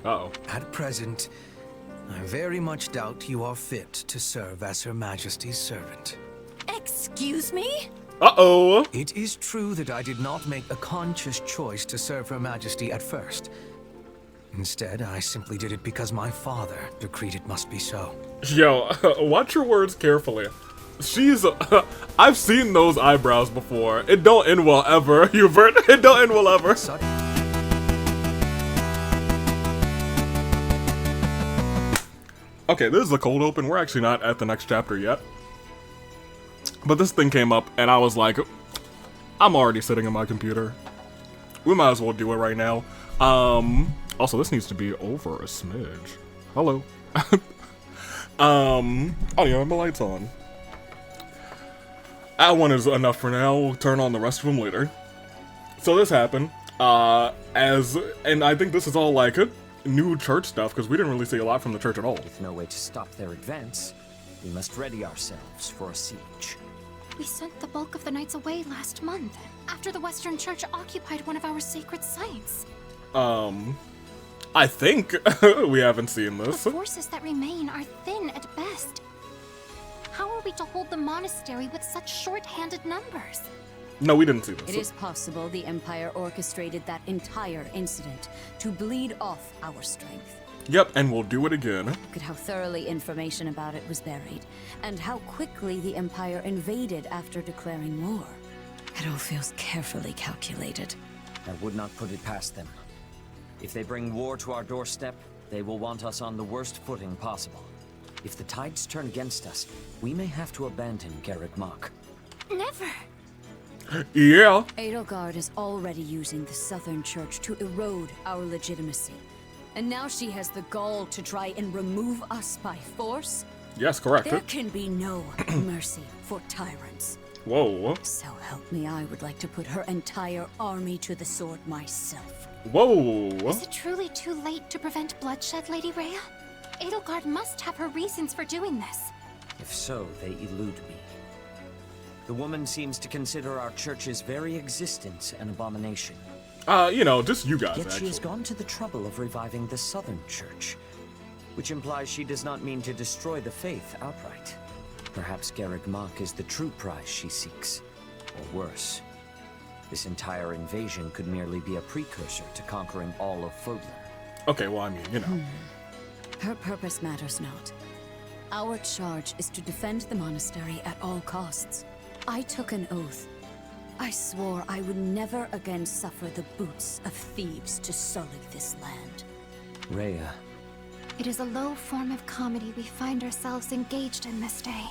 Uh-oh. At present, I very much doubt you are fit to serve as Her Majesty's servant. Excuse me? Uh-oh. It is true that I did not make a conscious choice to serve Her Majesty at first. Instead, I simply did it because my father decreed it must be so. Yo, watch your words carefully. She's, I've seen those eyebrows before. It don't end well ever, Hubert. It don't end well ever. Okay, this is a cold open. We're actually not at the next chapter yet. But this thing came up, and I was like, I'm already sitting in my computer. We might as well do it right now. Also, this needs to be over a smidge. Hello. Oh yeah, my light's on. That one is enough for now. We'll turn on the rest of them later. So this happened, and I think this is all like new church stuff, because we didn't really see a lot from the church at all. With no way to stop their advance, we must ready ourselves for a siege. We sent the bulk of the knights away last month, after the Western Church occupied one of our sacred sites. I think we haven't seen this. The forces that remain are thin at best. How are we to hold the monastery with such short-handed numbers? No, we didn't see this. It is possible the Empire orchestrated that entire incident to bleed off our strength. Yep, and we'll do it again. Look at how thoroughly information about it was buried, and how quickly the Empire invaded after declaring war. It all feels carefully calculated. I would not put it past them. If they bring war to our doorstep, they will want us on the worst footing possible. If the tides turn against us, we may have to abandon Garreg Mach. Never! Yeah. Edelgard is already using the Southern Church to erode our legitimacy. And now she has the gall to try and remove us by force? Yes, correct. There can be no mercy for tyrants. Whoa. So help me, I would like to put her entire army to the sword myself. Whoa. Is it truly too late to prevent bloodshed, Lady Rhea? Edelgard must have her reasons for doing this. If so, they elude me. The woman seems to consider our church's very existence an abomination. You know, just you guys, Yet actually. she has gone to the trouble of reviving the Southern Church, which implies she does not mean to destroy the faith outright. Perhaps Garreg Mach is the true prize she seeks. Or worse, this entire invasion could merely be a precursor to conquering all of Fodlan. Okay, well, I mean, you know. Her purpose matters not. Our charge is to defend the monastery at all costs. I took an oath. I swore I would never again suffer the boots of thieves to sully this land. Rhea. It is a low form of comedy we find ourselves engaged in this day.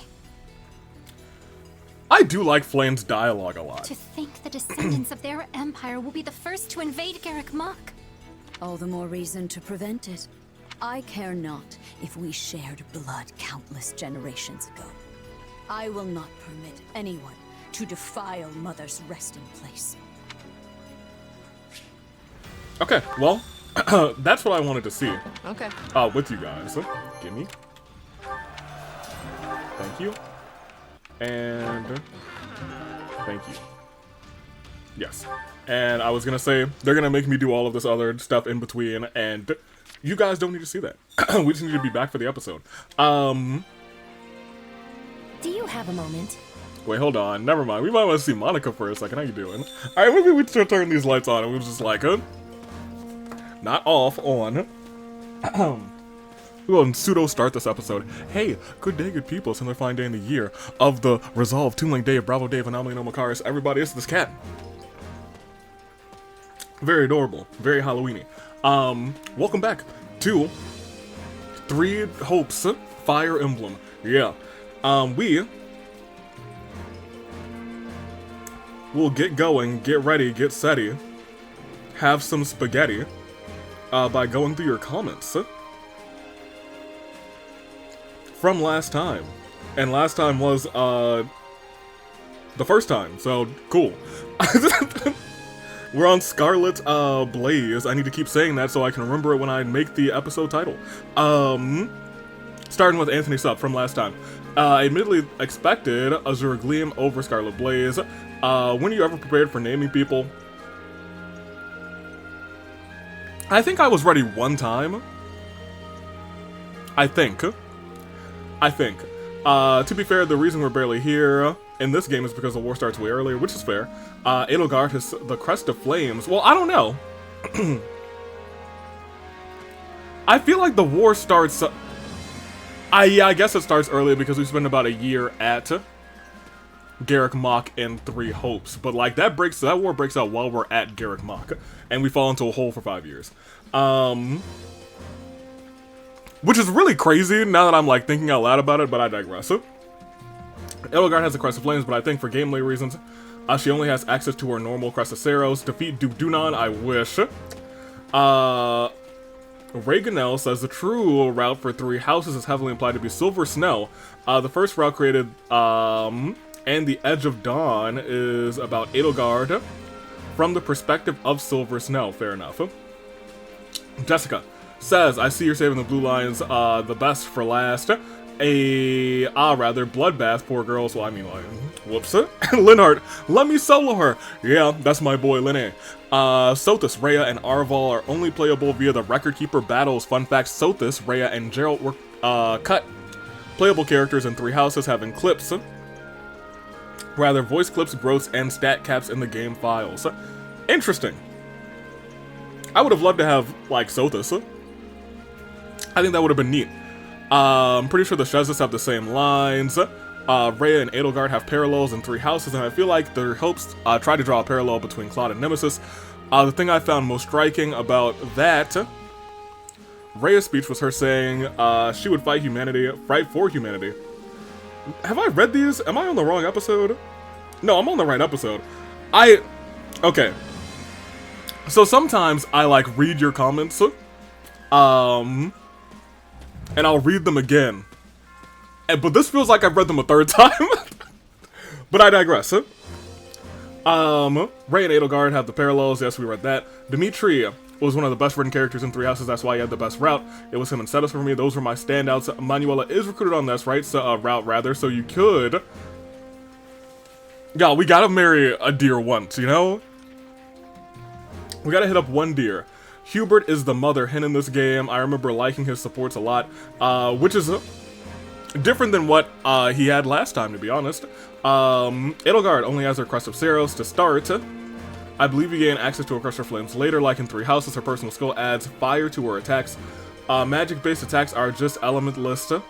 I do like Flame's dialogue a lot. To think the descendants of their empire will be the first to invade Garreg Mach. All the more reason to prevent it. I care not if we shared blood countless generations ago. I will not permit anyone to defile Mother's resting place. Okay, well, that's what I wanted to see. Okay. With you guys. Gimme. Thank you. And thank you. Yes. And I was gonna say, they're gonna make me do all of this other stuff in between, and you guys don't need to see that. We just need to be back for the episode. Do you have a moment? Wait, hold on. Never mind. We might want to see Monica for a second. How you doing? Alright, maybe we should turn these lights on, and we was just like, not off, on. We will pseudo start this episode. Hey, good day, good people. It's another fine day in the year of the Resolve, Toon Link Day of Bravo Day of Anomaly No Makaris. Everybody, it's this cat. Very adorable. Very Halloweeny. Welcome back to Three Hopes Fire Emblem. Yeah. We will get going, get ready, get setty, have some spaghetti, by going through your comments from last time. And last time was, the first time, so cool. We're on Scarlet, Blaze. I need to keep saying that so I can remember it when I make the episode title. Starting with Anthony Sup from last time. Admittedly expected Azure Gleam over Scarlet Blaze. When are you ever prepared for naming people? I think I was ready one time. I think. To be fair, the reason we're barely here in this game is because the war starts way earlier, which is fair. Edelgard has the Crest of Flames. Well, I don't know. I feel like the war starts... yeah, I guess it starts earlier because we spent about a year at Garrick Mach and Three Hopes. But like that war breaks out while we're at Garrick Mach, and we fall into a hole for 5 years. Which is really crazy now that I'm like thinking out loud about it, but I digress. Edelgard has the Crest of Flames, but I think for gameplay reasons, she only has access to her normal Crest of Saros. Defeat Duke Dunan, I wish. Reganel says the true route for Three Houses is heavily implied to be Silver Snow. The first route created, and the Edge of Dawn is about Edelgard from the perspective of Silver Snow. Fair enough. Jessica says, I see you're saving the Blue Lions, the best for last. Bloodbath, poor girls. Well, I mean, like, whoops. Linhardt, let me solo her. Yeah, that's my boy, Linne. Sothis, Rhea, and Arval are only playable via the Record Keeper battles. Fun fact, Sothis, Rhea, and Geralt were, cut. Playable characters in Three Houses having clips. Voice clips, growths, and stat caps in the game files. Interesting. I would have loved to have, like, Sothis. I think that would have been neat. I'm pretty sure the Shezis have the same lines. Rhea and Edelgard have parallels in Three Houses, and I feel like their hopes try to draw a parallel between Claude and Nemesis. The thing I found most striking about that, Rhea's speech was her saying she would fight for humanity. Have I read these? Am I on the wrong episode? No, I'm on the right episode. Okay. So sometimes I like read your comments, and I'll read them again. But this feels like I've read them a third time. But I digress. Rhea and Edelgard have the parallels. Yes, we read that. Dimitri was one of the best written characters in Three Houses. That's why he had the best route. It was him and Cetus for me. Those were my standouts. Manuela is recruited on this, right? So, route, rather. So you could... Yeah, we gotta marry a deer once, you know? We gotta hit up one deer. Hubert is the mother hen in this game. I remember liking his supports a lot, which is different than what he had last time, to be honest. Edelgard only has her Crest of Saros to start. I believe you gain access to a Crest of Flames later, like in Three Houses. Her personal skill adds fire to her attacks. Magic-based attacks are just elementalist.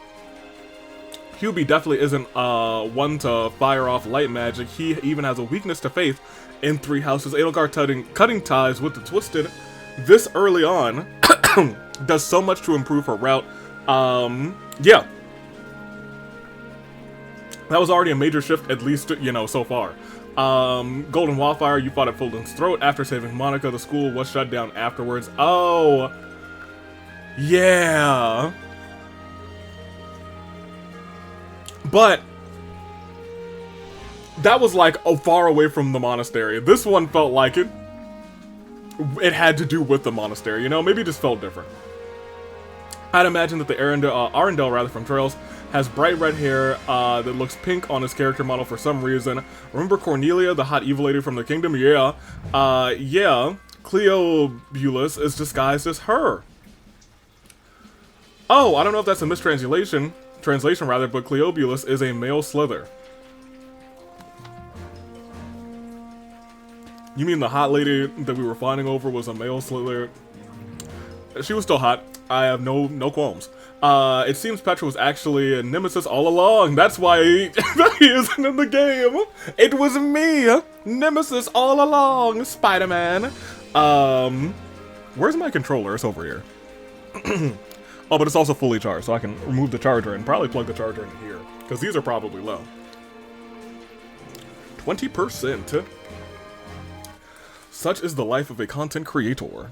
Hubie definitely isn't one to fire off light magic. He even has a weakness to faith in Three Houses. Edelgard cutting ties with the Twisted this early on does so much to improve her route. Yeah. That was already a major shift, at least, you know, so far. Golden Wildfire, you fought at Fulton's throat. After saving Monica, the school was shut down afterwards. Oh. Yeah. But that was like far away from the monastery. This one felt like it had to do with the monastery, you know? Maybe it just felt different. I'd imagine that the Arundel, rather, from Trails has bright red hair that looks pink on his character model for some reason. Remember Cornelia, the hot evil lady from the kingdom? Yeah. Yeah. Cleobulus is disguised as her. Oh, I don't know if that's a mistranslation, but Cleobulus is a male Slither. You mean the hot lady that we were fighting over was a male Slither? She was still hot. I have no qualms. It seems Petra was actually a nemesis all along. That's why he isn't in the game. It was me, Nemesis all along, Spider-Man. Where's my controller? It's over here. Oh, but it's also fully charged, so I can remove the charger and probably plug the charger in here, because these are probably low. 20%. Such is the life of a content creator.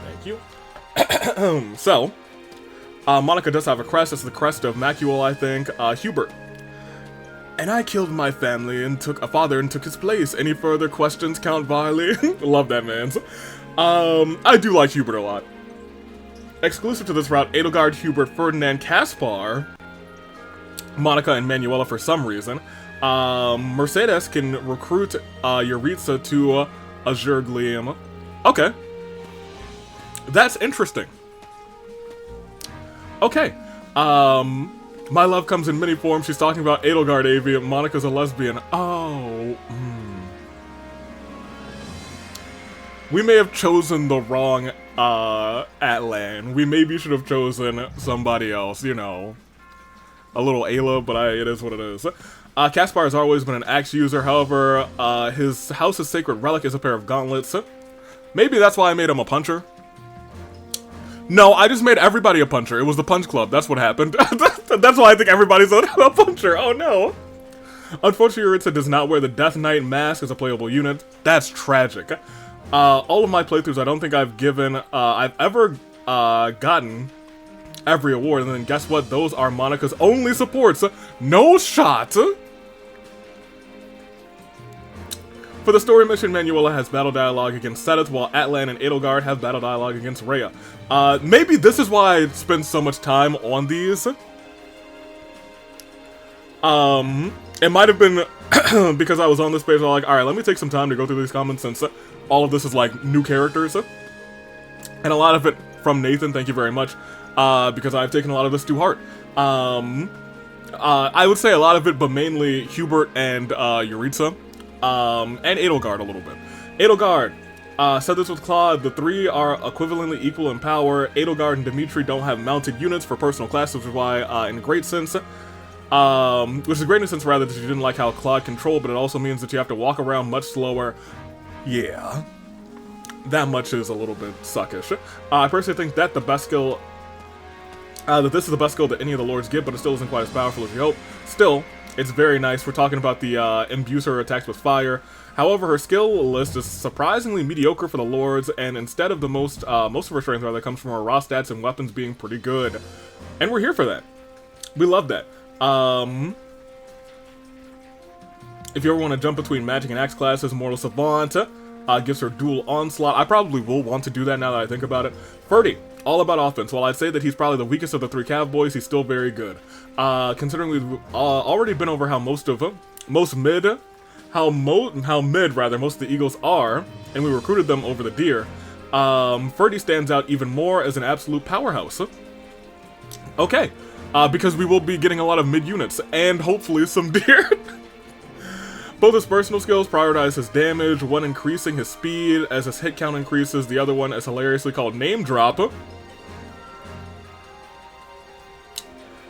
Thank you. So, Monica does have a crest. It's the crest of Macuel, I think. Hubert. And I killed my family and took a father and took his place. Any further questions, Count Viley? Love that, man. I do like Hubert a lot. Exclusive to this route, Edelgard, Hubert, Ferdinand, Caspar, Monica, and Manuela for some reason. Mercedes can recruit Yuritsa to Azure Gleam. Okay. That's interesting. Okay. My love comes in many forms. She's talking about Edelgard AV. Monica's a lesbian. Oh. We may have chosen the wrong Atlan. We maybe should have chosen somebody else, you know. A little Ayla, but it is what it is. Caspar has always been an axe user. However, his house's sacred relic is a pair of gauntlets. Maybe that's why I made him a puncher. No, I just made everybody a puncher. It was the punch club. That's what happened. That's why I think everybody's a puncher. Oh no. Unfortunately, Yuritsa does not wear the Death Knight mask as a playable unit. That's tragic. All of my playthroughs, I don't think I've ever gotten every award. And then guess what? Those are Monica's only supports. No shot. For the story mission, Manuela has battle dialogue against Sedith, while Atlan and Edelgard have battle dialogue against Rhea. Maybe this is why I spend so much time on these. It might have been because I was on this page, I'm like, alright, let me take some time to go through these comments since all of this is like new characters. And a lot of it from Nathan, thank you very much, because I've taken a lot of this to heart. I would say a lot of it, but mainly Hubert and Yuritsa. And Edelgard a little bit. Edelgard said this with Claude. The three are equivalently equal in power. Edelgard and Dimitri don't have mounted units for personal classes, which is why, in a great sense, which is great in a sense rather that you didn't like how Claude controlled, but it also means that you have to walk around much slower. Yeah, that much is a little bit suckish. I personally think that the best skill, that this is the best skill that any of the lords give, but it still isn't quite as powerful as you hope. Still, it's very nice. We're talking about the imbues her attacks with fire. However, her skill list is surprisingly mediocre for the lords, and instead of the most of her strength rather comes from her raw stats and weapons being pretty good. And we're here for that. We love that. If you ever want to jump between magic and axe classes, Mortal Savant gives her dual onslaught. I probably will want to do that now that I think about it. Ferdy, all about offense. While I'd say that he's probably the weakest of the three Cav boys, he's still very good. Considering we've already been over how most mid most of the Eagles are, and we recruited them over the deer. Ferdy stands out even more as an absolute powerhouse. Okay, because we will be getting a lot of mid units and hopefully some deer. Both his personal skills prioritize his damage, one increasing his speed as his hit count increases, the other one is hilariously called Name Drop.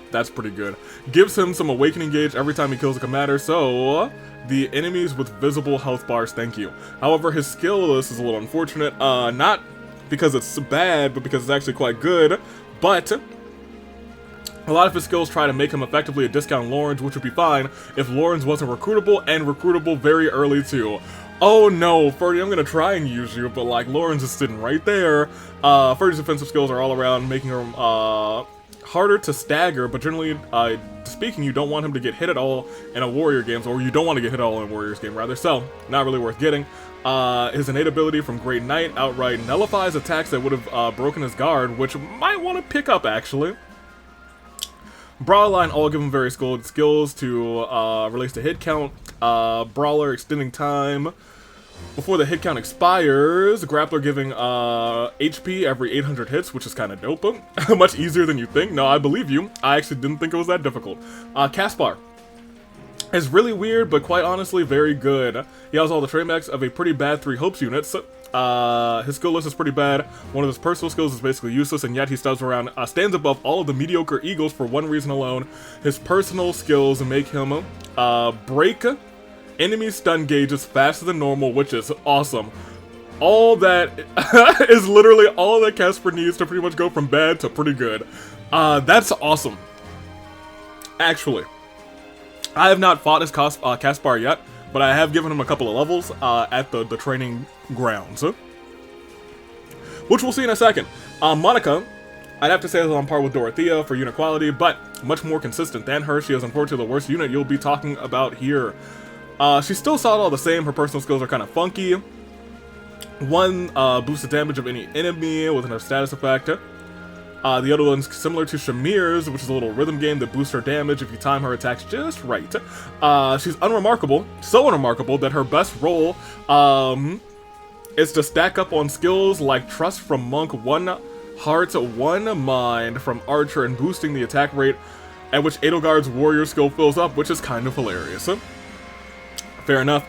That's pretty good. Gives him some awakening gauge every time he kills a commander, so the enemies with visible health bars thank you. However, his skill list is a little unfortunate, not because it's bad, but because it's actually quite good, but a lot of his skills try to make him effectively a discount Lawrence, which would be fine if Lawrence wasn't recruitable, and recruitable very early too. Oh no, Ferdy, I'm gonna try and use you, but like, Lawrence is sitting right there. Ferdy's defensive skills are all around, making him harder to stagger, but generally speaking, you don't want him to get hit at all in a warrior game, or you don't want to get hit at all in a warriors game rather, so not really worth getting. His innate ability from Great Knight outright nullifies attacks that would have broken his guard, which might want to pick up actually. Brawler line all give him very skilled skills to release the hit count. Brawler extending time before the hit count expires. Grappler giving HP every 800 hits, which is kind of dope. Much easier than you think. No, I believe you. I actually didn't think it was that difficult. Caspar is really weird, but quite honestly very good. He has all the trademarks of a pretty bad 3 hopes units. His skill list is pretty bad. One of his personal skills is basically useless, and yet he stands above all of the mediocre Eagles for one reason alone. His personal skills make him break enemy stun gauges faster than normal, which is awesome. All that is literally all that Caspar needs to pretty much go from bad to pretty good. That's awesome. Actually, I have not fought as Caspar yet, but I have given him a couple of levels at the training grounds, which we'll see in a second. Monica, I'd have to say is on par with Dorothea for unit quality, but much more consistent than her. She is unfortunately the worst unit you'll be talking about here. She's still solid all the same. Her personal skills are kind of funky. One boosts the damage of any enemy with enough status effect. The other one's similar to Shamir's, which is a little rhythm game that boosts her damage if you time her attacks just right. She's unremarkable, so unremarkable that her best role is to stack up on skills like Trust from Monk, 1 Heart, 1 Mind from Archer, and boosting the attack rate at which Edelgard's warrior skill fills up, which is kind of hilarious. Fair enough.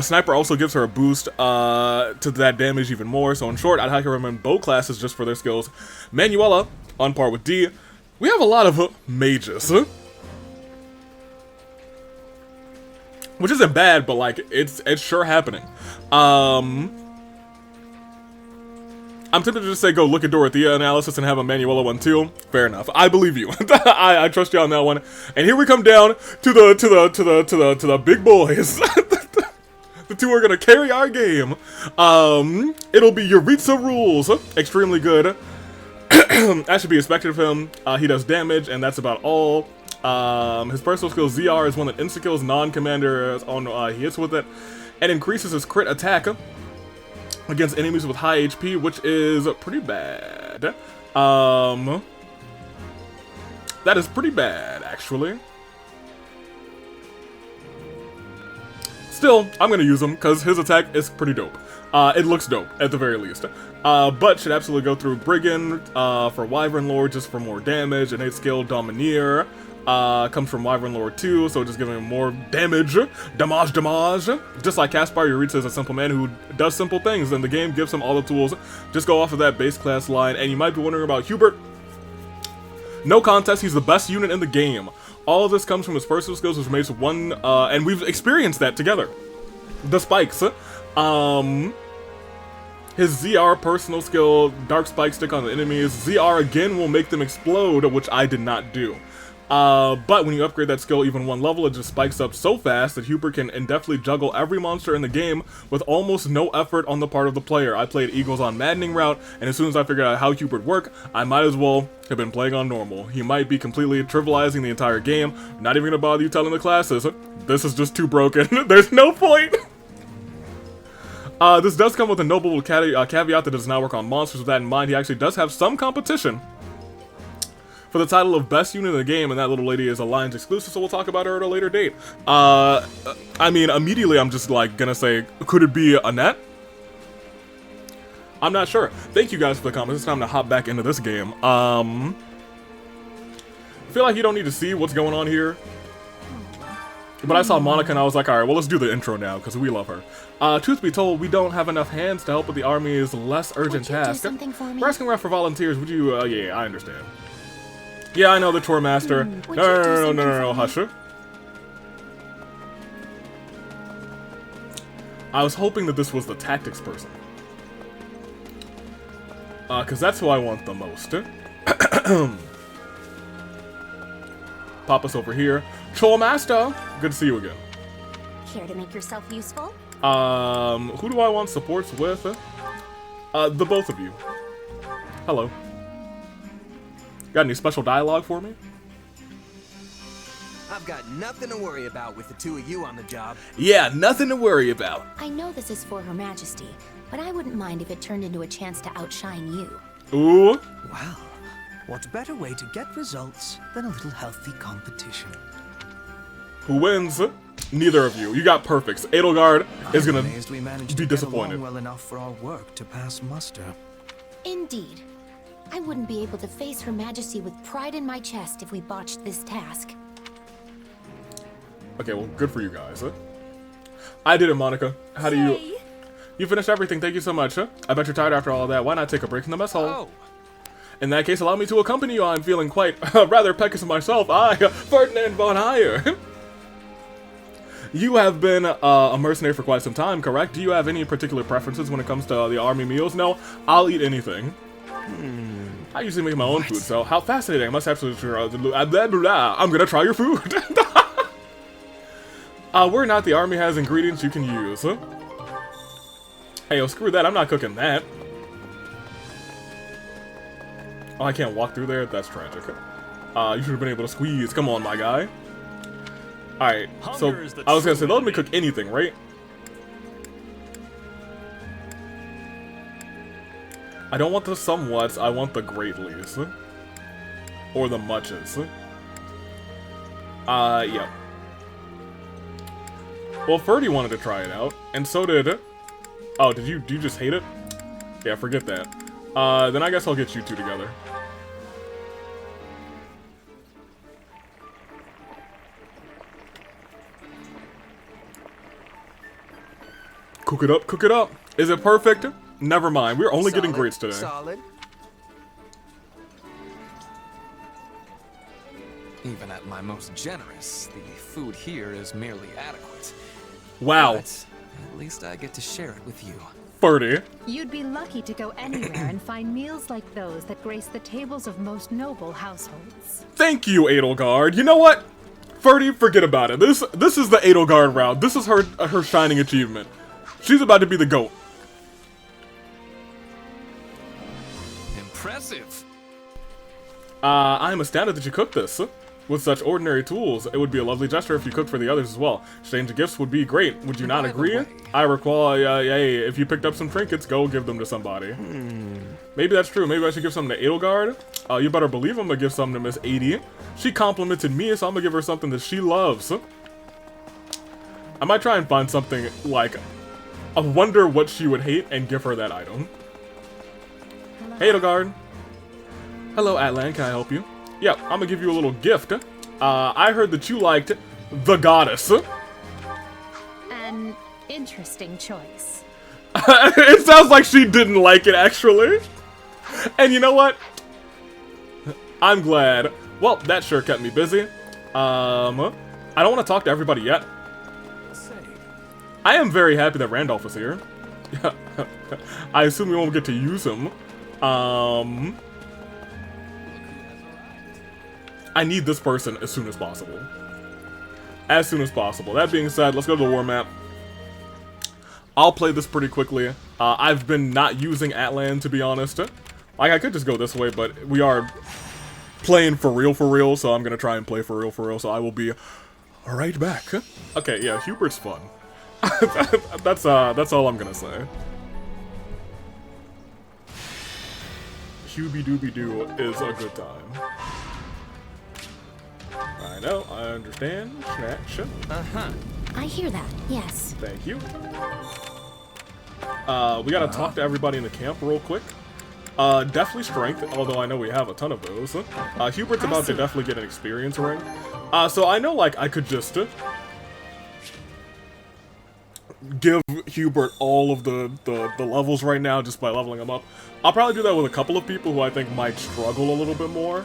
Sniper also gives her a boost to that damage even more, so in short, I'd highly recommend both classes just for their skills. Manuela, on par with D. We have a lot of mages. Which isn't bad, but like, it's sure happening. I'm tempted to just say go look at Dorothea analysis and have a Manuela one too. Fair enough. I believe you. I trust you on that one. And here we come down to the big boys. The two are gonna carry our game. It'll be Yuritsa rules. Extremely good. That should be expected of him. He does damage, and that's about all. His personal skill ZR is one that insta-kills non-commanders on he hits with it, and increases his crit attack against enemies with high HP, which is pretty bad. That is pretty bad, actually. Still, I'm gonna use him because his attack is pretty dope. It looks dope, at the very least. But should absolutely go through Brigand for Wyvern Lord just for more damage. Innate skill Domineer comes from Wyvern Lord 2, so just giving him more damage. Damage. Just like Caspar, Yuritsa is a simple man who does simple things, and the game gives him all the tools. Just go off of that base class line. And you might be wondering about Hubert. No contest, he's the best unit in the game. All of this comes from his personal skills, which makes one, and we've experienced that together. The spikes. His ZR personal skill, Dark Spike Stick on the enemies. ZR again will make them explode, which I did not do. But when you upgrade that skill even 1 level, it just spikes up so fast that Hubert can indefinitely juggle every monster in the game with almost no effort on the part of the player. I played Eagles on Maddening route, and as soon as I figured out how Hubert worked, I might as well have been playing on normal. He might be completely trivializing the entire game, not even gonna bother you telling the classes. This is just too broken. There's no point! This does come with a noble caveat that it does not work on monsters. With that in mind, he actually does have some competition for the title of best unit in the game, and that little lady is Alliance exclusive, so we'll talk about her at a later date. I mean, immediately I'm just like gonna say, could it be Annette? I'm not sure. Thank you guys for the comments. It's time to hop back into this game. I feel like you don't need to see what's going on here. But I saw Monica and I was like, alright, well, let's do the intro now, because we love her. Truth be told, we don't have enough hands to help with the army's less urgent task. We're asking around for volunteers. Would you, yeah, I understand. Yeah, I know the tour master. No, hush. I was hoping that this was the tactics person. Because that's who I want the most. Pop us over here. Troll Master! Good to see you again. Care to make yourself useful? Who do I want supports with? The both of you. Hello. Got any special dialogue for me? I've got nothing to worry about with the two of you on the job. Yeah, nothing to worry about. I know this is for Her Majesty, but I wouldn't mind if it turned into a chance to outshine you. Ooh. Well, what better way to get results than a little healthy competition? Who wins? Neither of you. You got perfects. Edelgard is gonna we managed be to get disappointed. along well enough for our work to pass muster. Indeed. I wouldn't be able to face Her Majesty with pride in my chest if we botched this task. Okay, well, good for you guys. I did it, Monica. How do you... You finished everything. Thank you so much. I bet you're tired after all that. Why not take a break in the mess hall? Oh. In that case, allow me to accompany you. I'm feeling quite rather peckish myself. I, Ferdinand von Heyer. You have been a mercenary for quite some time, correct? Do you have any particular preferences when it comes to the army meals? No, I'll eat anything. I usually make my own food, so how fascinating. I must absolutely try. I'm gonna try your food. We're not. The army has ingredients you can use. Hey, yo, screw that. I'm not cooking that. Oh, I can't walk through there? That's tragic. You should have been able to squeeze. Come on, my guy. Alright, so I was gonna say, let me cook anything, right? I don't want the somewhats, I want the greatlies. Or the muches. Yeah. Well, Ferdy wanted to try it out, and so did Oh, do you just hate it? Yeah, forget that. Then I guess I'll get you two together. Cook it up, cook it up. Is it perfect? Never mind. We're only getting grades today. Solid. Even at my most generous, the food here is merely adequate. Wow. But at least I get to share it with you. 30. You'd be lucky to go anywhere and find meals like those that grace the tables of most noble households. Thank you, Edelgard. You know what? 30, forget about it. This is the Edelgard route. This is her shining achievement. She's about to be the GOAT. Impressive. I am astounded that you cooked this. With such ordinary tools, it would be a lovely gesture if you cooked for the others as well. Exchange gifts would be great. Would you not agree? I recall, if you picked up some trinkets, go give them to somebody. Maybe that's true. Maybe I should give something to Edelgard. You better believe I'm gonna give something to Miss Edie. She complimented me, so I'm gonna give her something that she loves. I might try and find something like, I wonder what she would hate and give her that item. Hey, Edelgard. Hello, Atlan. Can I help you? Yeah, I'm gonna give you a little gift. I heard that you liked the goddess. An interesting choice. It sounds like she didn't like it, actually. And you know what? I'm glad. Well, that sure kept me busy. I don't want to talk to everybody yet. I am very happy that Randolph is here. I assume we won't get to use him. I need this person as soon as possible. As soon as possible. That being said, let's go to the war map. I'll play this pretty quickly. I've been not using Atlan, to be honest. Like, I could just go this way, but we are playing for real, so I'm gonna try and play for real, so I will be right back. Okay, yeah, Hubert's fun. That's all I'm gonna say. Hubie-dooby-doo is a good time. I know, I understand. Snatch. I hear that, yes. Thank you. We gotta talk to everybody in the camp real quick. Definitely strength, although I know we have a ton of those. Hubert's about to definitely get an experience ring. So I know, like, I could just give Hubert all of the levels right now just by leveling them up. I'll probably do that with a couple of people who I think might struggle a little bit more.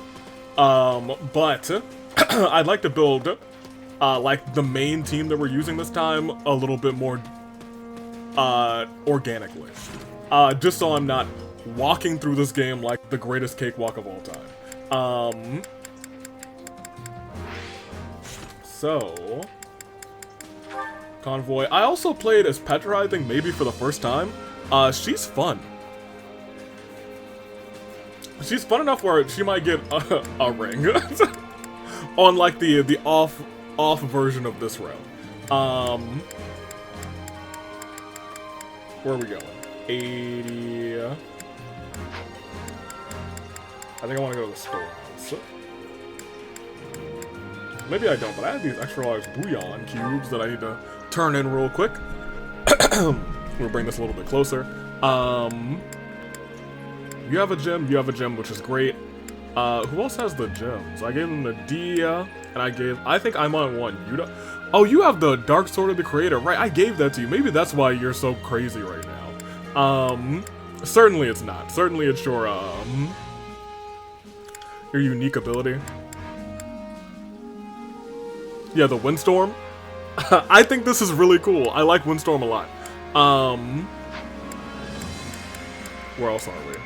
But I'd like to build, like, the main team that we're using this time a little bit more, organically. Just so I'm not walking through this game like the greatest cakewalk of all time. So... Convoy. I also played as Petra, I think, maybe for the first time. She's fun. She's fun enough where she might get a ring. On, like, the off version of this round. Where are we going? 80... I think I want to go to the storehouse. Maybe I don't, but I have these extra large bouillon cubes that I need to turn in real quick. We'll bring this a little bit closer. You have a gem, which is great. Who else has the gems? I gave them the Dia, and I think I'm on one. Oh, you have the Dark Sword of the Creator, right? I gave that to you. Maybe that's why you're so crazy right now. Certainly it's not. Certainly it's your unique ability. Yeah, the Windstorm. I think this is really cool. I like Windstorm a lot. Where else are we?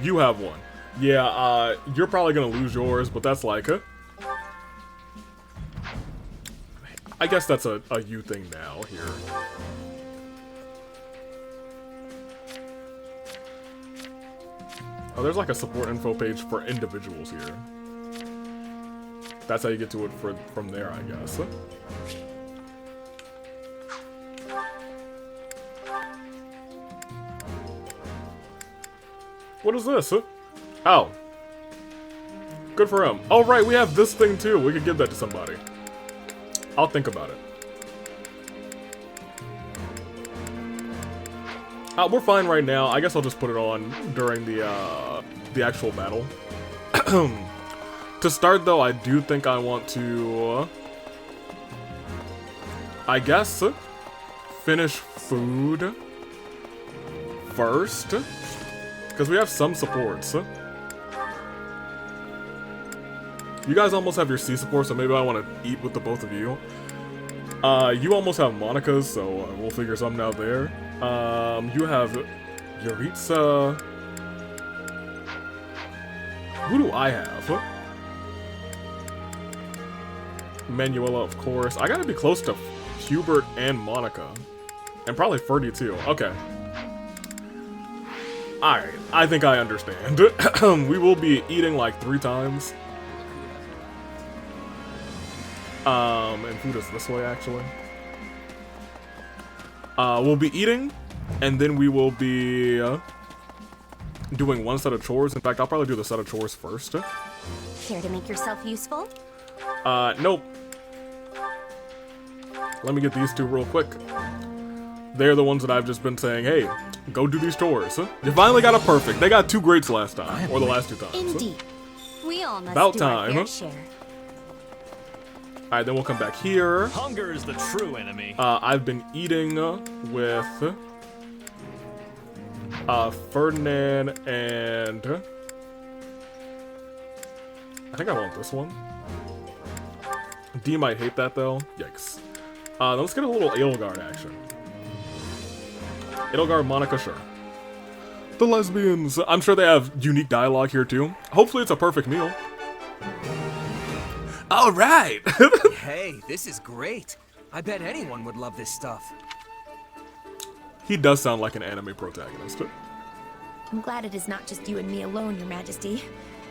You have one. Yeah, you're probably gonna lose yours, but that's like I guess that's a you thing now here. Oh, there's like a support info page for individuals here. That's how you get to it from there, I guess. What is this? Oh. Good for him. Oh, right, we have this thing too. We could give that to somebody. I'll think about it. We're fine right now. I guess I'll just put it on during the actual battle. To start, though, I do think I want to, I guess, finish food first, because we have some supports. You guys almost have your C support, so maybe I want to eat with the both of you. You almost have Monica's, so we'll figure something out there. You have Yuritsa. Who do I have? Manuela, of course. I gotta be close to Hubert and Monica. And probably Ferdy, too. Okay. Alright, I think I understand. We will be eating like 3 times. And food is this way, actually. We'll be eating, and then we will be doing 1 set of chores. In fact, I'll probably do the set of chores first. Care to make yourself useful? Nope. Let me get these 2 real quick. They're the ones that I've just been saying, hey, go do these chores. You finally got a perfect. They got 2 greats last time, or the last 2 times. Indeed. We all must About do time. our fair share. Alright, then we'll come back here. Hunger is the true enemy. I've been eating with Ferdinand and I think I want this one. D might hate that though. Yikes. Then let's get a little Edelgard action. Edelgard, Monica, sure. The lesbians. I'm sure they have unique dialogue here too. Hopefully it's a perfect meal. All right. Hey, this is great. I bet anyone would love this stuff. He does sound like an anime protagonist. I'm glad it is not just you and me alone, Your Majesty,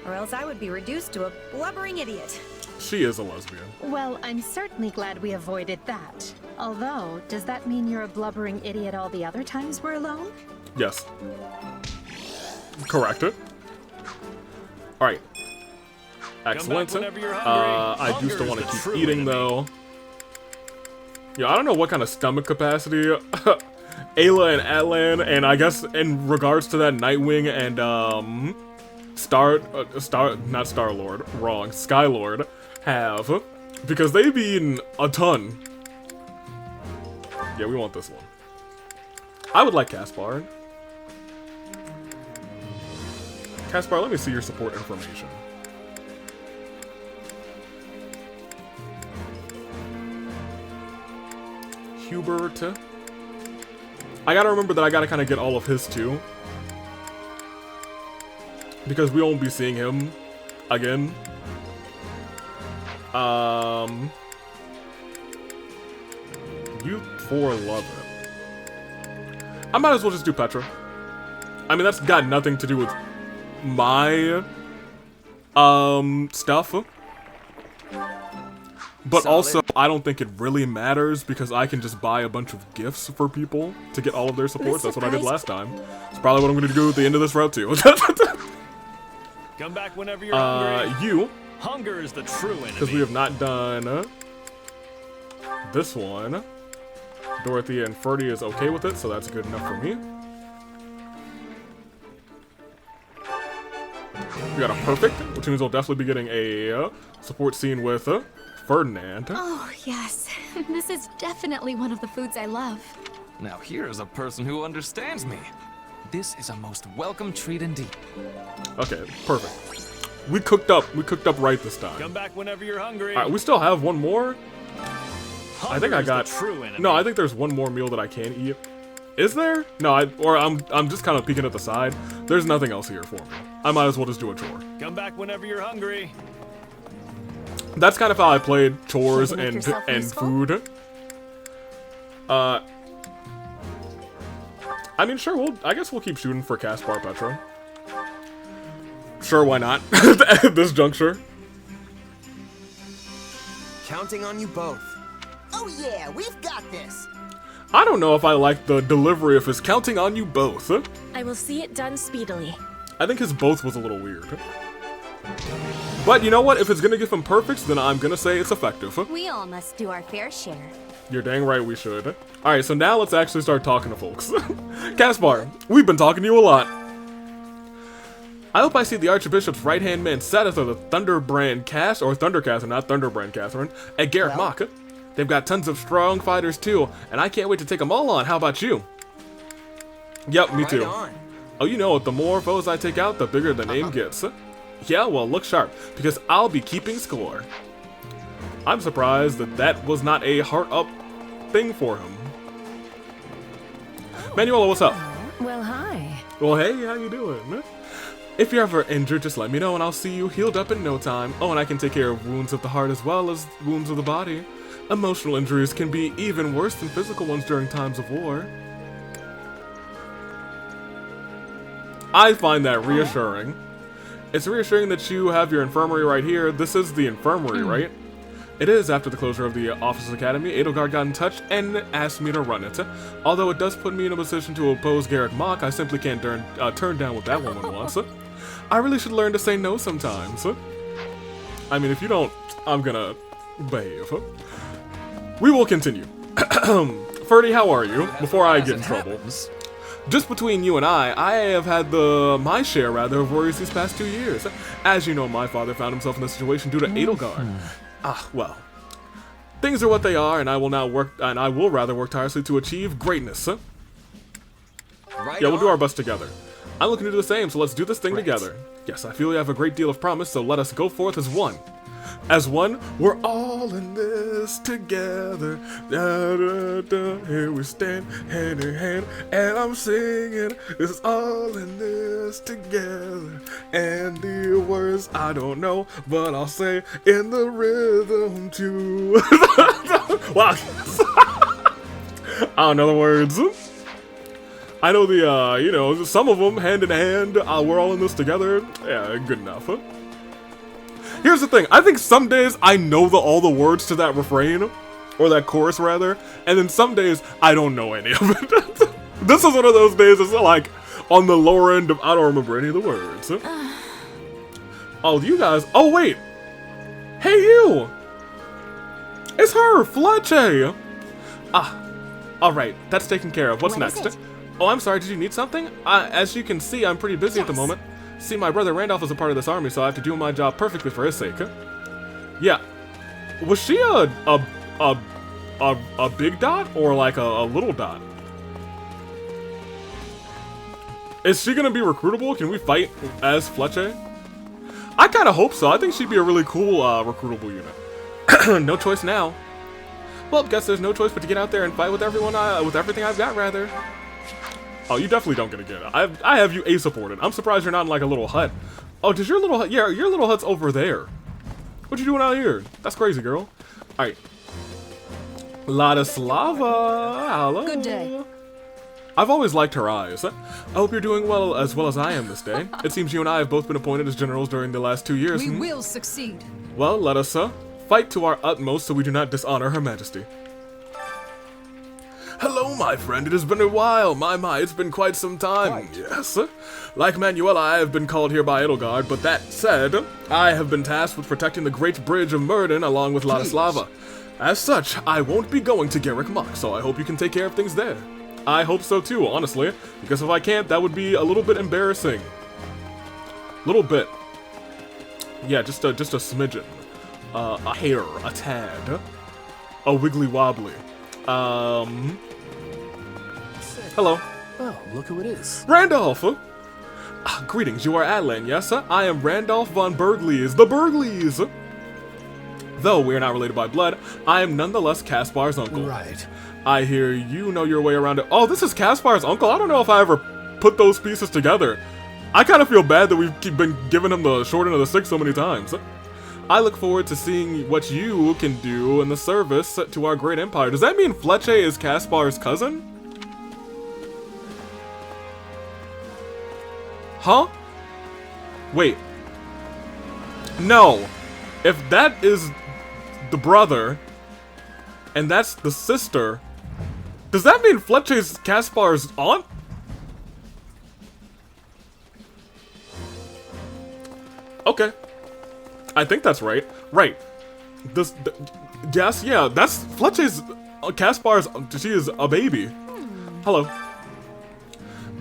or else I would be reduced to a blubbering idiot. She is a lesbian. Well, I'm certainly glad we avoided that. Although, does that mean you're a blubbering idiot all the other times we're alone? Yes. Correct it. Alright. Excellent. I do still want to keep eating, though. Yeah, I don't know what kind of stomach capacity Ayla and Atlan, and I guess in regards to that, Nightwing and, not Star-Lord, wrong, Skylord have, because they've eaten a ton. Yeah, we want this one. I would like Caspar. Caspar, let me see your support information. Hubert. I gotta remember that I gotta kind of get all of his too, because we won't be seeing him again. You 4 love it. I might as well just do Petra. I mean, that's got nothing to do with my stuff. But also, I don't think it really matters because I can just buy a bunch of gifts for people to get all of their supports. That's what I did last time. It's probably what I'm going to do at the end of this route too. Come back whenever you're hungry. You. Hunger is the true enemy. Because we have not done this one. Dorothy and Ferdy is okay with it, so that's good enough for me. We got a perfect, which means we'll definitely be getting a support scene with Ferdinand. Oh, yes. This is definitely one of the foods I love. Now here is a person who understands me. This is a most welcome treat indeed. Okay, perfect. We cooked up right this time. Come back whenever you're hungry. Alright, we still have one more. I think I got true enemy. No, I think there's one more meal that I can eat. Is there? No, I'm just kind of peeking at the side. There's nothing else here for me. I might as well just do a chore. Come back whenever you're hungry. That's kind of how I played chores and food. I mean, sure, I guess we'll keep shooting for Caspar Petra. Sure, why not? At this juncture. Counting on you both. Oh yeah, we've got this. I don't know if I like the delivery of his counting on you both. I will see it done speedily. I think his both was a little weird. But you know what? If it's gonna give him perfects, then I'm gonna say it's effective. We all must do our fair share. You're dang right we should. Alright, so now let's actually start talking to folks. Caspar, we've been talking to you a lot. I hope I see the Archbishop's right-hand man status of the Thunderbrand cast, or Thundercaster, not Thunderbrand Catherine, at Garrett Mach. They've got tons of strong fighters too, and I can't wait to take them all on. How about you? Yep, me too. Oh, you know it, the more foes I take out, the bigger the name gets. Yeah, well, look sharp, because I'll be keeping score. I'm surprised that that was not a heart-up thing for him. Manuela, what's up? Well, hi. Well, hey, how you doing? If you're ever injured, just let me know and I'll see you healed up in no time. Oh, and I can take care of wounds of the heart as well as wounds of the body. Emotional injuries can be even worse than physical ones during times of war. I find that reassuring. It's reassuring that you have your infirmary right here. This is the infirmary, right? It is. After the closure of the Officers Academy, Edelgard got in touch and asked me to run it. Although it does put me in a position to oppose Garrett Mach, I simply can't turn down what that woman wants. I really should learn to say no sometimes. I mean, if you don't, I'm gonna behave. We will continue. Ferdy, how are you? Before I get in trouble. Just between you and I have had my share of worries these past 2 years. As you know, my father found himself in this situation due to Edelgard. Well, things are what they are, and I will rather work tirelessly to achieve greatness. Yeah, we'll do our best together. I'm looking to do the same, so let's do this thing together. Yes, I feel we have a great deal of promise, so let us go forth as one. As one, we're all in this together. Da, da, da, here we stand, hand in hand, and I'm singing. This is all in this together. And the words I don't know, but I'll say in the rhythm too. Wow. I don't know the words. I know the, some of them, hand in hand, we're all in this together. Yeah, good enough. Here's the thing, I think some days I know all the words to that refrain, or that chorus rather, and then some days I don't know any of it. This is one of those days that's like on the lower end of I don't remember any of the words. Oh, you guys, oh wait! Hey you! It's her, Fletcher! Alright, that's taken care of. What's next? Oh, I'm sorry, did you need something? As you can see, I'm pretty busy at the moment. See, my brother Randolph is a part of this army, so I have to do my job perfectly for his sake. Yeah. Was she a big dot or like a little dot? Is she gonna be recruitable? Can we fight as Fletcher? I kind of hope so. I think she'd be a really cool recruitable unit. No choice now. Well, guess there's no choice but to get out there and fight with everyone, with everything I've got, rather. Oh, you definitely don't gonna get it. I have you A-supported. I'm surprised you're not in like a little hut. Oh, does your little hut? Yeah, your little hut's over there. What you doing out here? That's crazy, girl. All right. Ladislava, hello. Good day. I've always liked her eyes. I hope you're doing well as I am this day. It seems you and I have both been appointed as generals during the last 2 years. We will succeed. Well, let us fight to our utmost so we do not dishonor Her Majesty. Hello, my friend. It has been a while. My, it's been quite some time. Yes. Like Manuela, I have been called here by Edelgard, but that said, I have been tasked with protecting the Great Bridge of Murden along with Ladislava. As such, I won't be going to Garrett Mach, so I hope you can take care of things there. I hope so too, honestly, because if I can't, that would be a little bit embarrassing. Little bit. Yeah, just a smidgen. A hair, a tad. A wiggly wobbly. Hello. Oh, look who it is. Randolph! Greetings, you are Adlan, yes? I am Randolph von Berglies, the Berglies! Though we are not related by blood, I am nonetheless Caspar's uncle. Right. I hear you know your way around it. Oh, this is Caspar's uncle? I don't know if I ever put those pieces together. I kind of feel bad that we've been giving him the short end of the stick so many times. I look forward to seeing what you can do in the service to our great empire. Does that mean Fletcher is Caspar's cousin? Huh? Wait. No. If that is the brother, and that's the sister, does that mean Fletcher's Caspar's aunt? Okay. I think that's right. Right. Yes, yeah, that's Fletcher's Caspar's, she is a baby. Hello.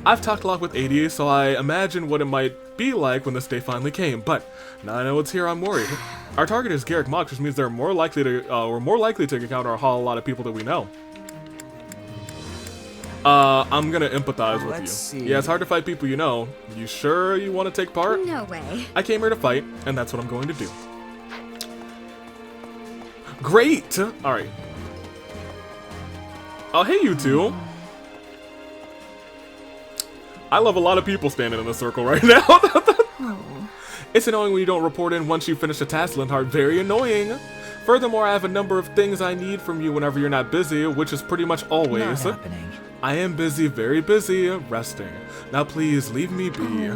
I've talked a lot with Edie, so I imagine what it might be like when this day finally came, but now I know it's here, I'm worried. Our target is Garrick Mock, which means we're more likely to encounter a whole lot of people that we know. I'm gonna empathize with you. See. Yeah, it's hard to fight people you know. You sure you want to take part? No way. I came here to fight, and that's what I'm going to do. Great! Alright. Oh, hey, you two. I love a lot of people standing in a circle right now. It's annoying when you don't report in once you finish a task, Linhardt. Very annoying. Furthermore, I have a number of things I need from you whenever you're not busy, which is pretty much always. Not happening. I am busy, very busy, resting. Now please, leave me be.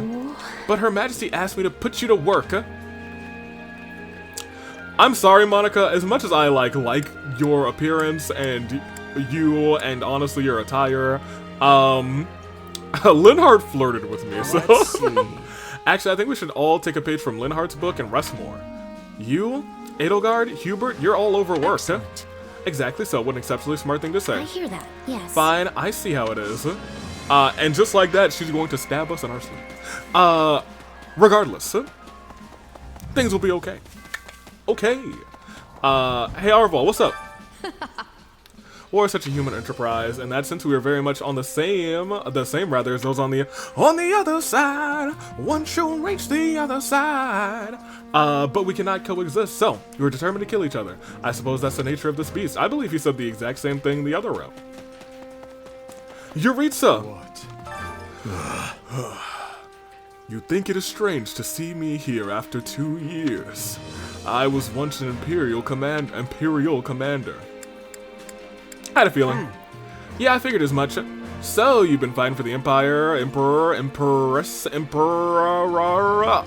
But Her Majesty asked me to put you to work. I'm sorry, Monica, as much as I like your appearance and you and honestly your attire, Linhardt flirted with me, so... Actually, I think we should all take a page from Linhardt's book and rest more. You, Edelgard, Hubert, you're all overworked. Exactly so, what an exceptionally smart thing to say. I hear that, yes. Fine, I see how it is. And just like that, she's going to stab us in our sleep. Regardless, things will be okay. Okay. Hey Arval, what's up? War is such a human enterprise. In that sense, we are very much on the same rather as those on the other side. One shall reach the other side. But we cannot coexist, so we're determined to kill each other. I suppose that's the nature of this beast. I believe he said the exact same thing the other route. Yuritsa! What? You think it is strange to see me here after 2 years. I was once an Imperial commander. I had a feeling. Yeah, I figured as much. So, you've been fighting for the Empire, Emperor,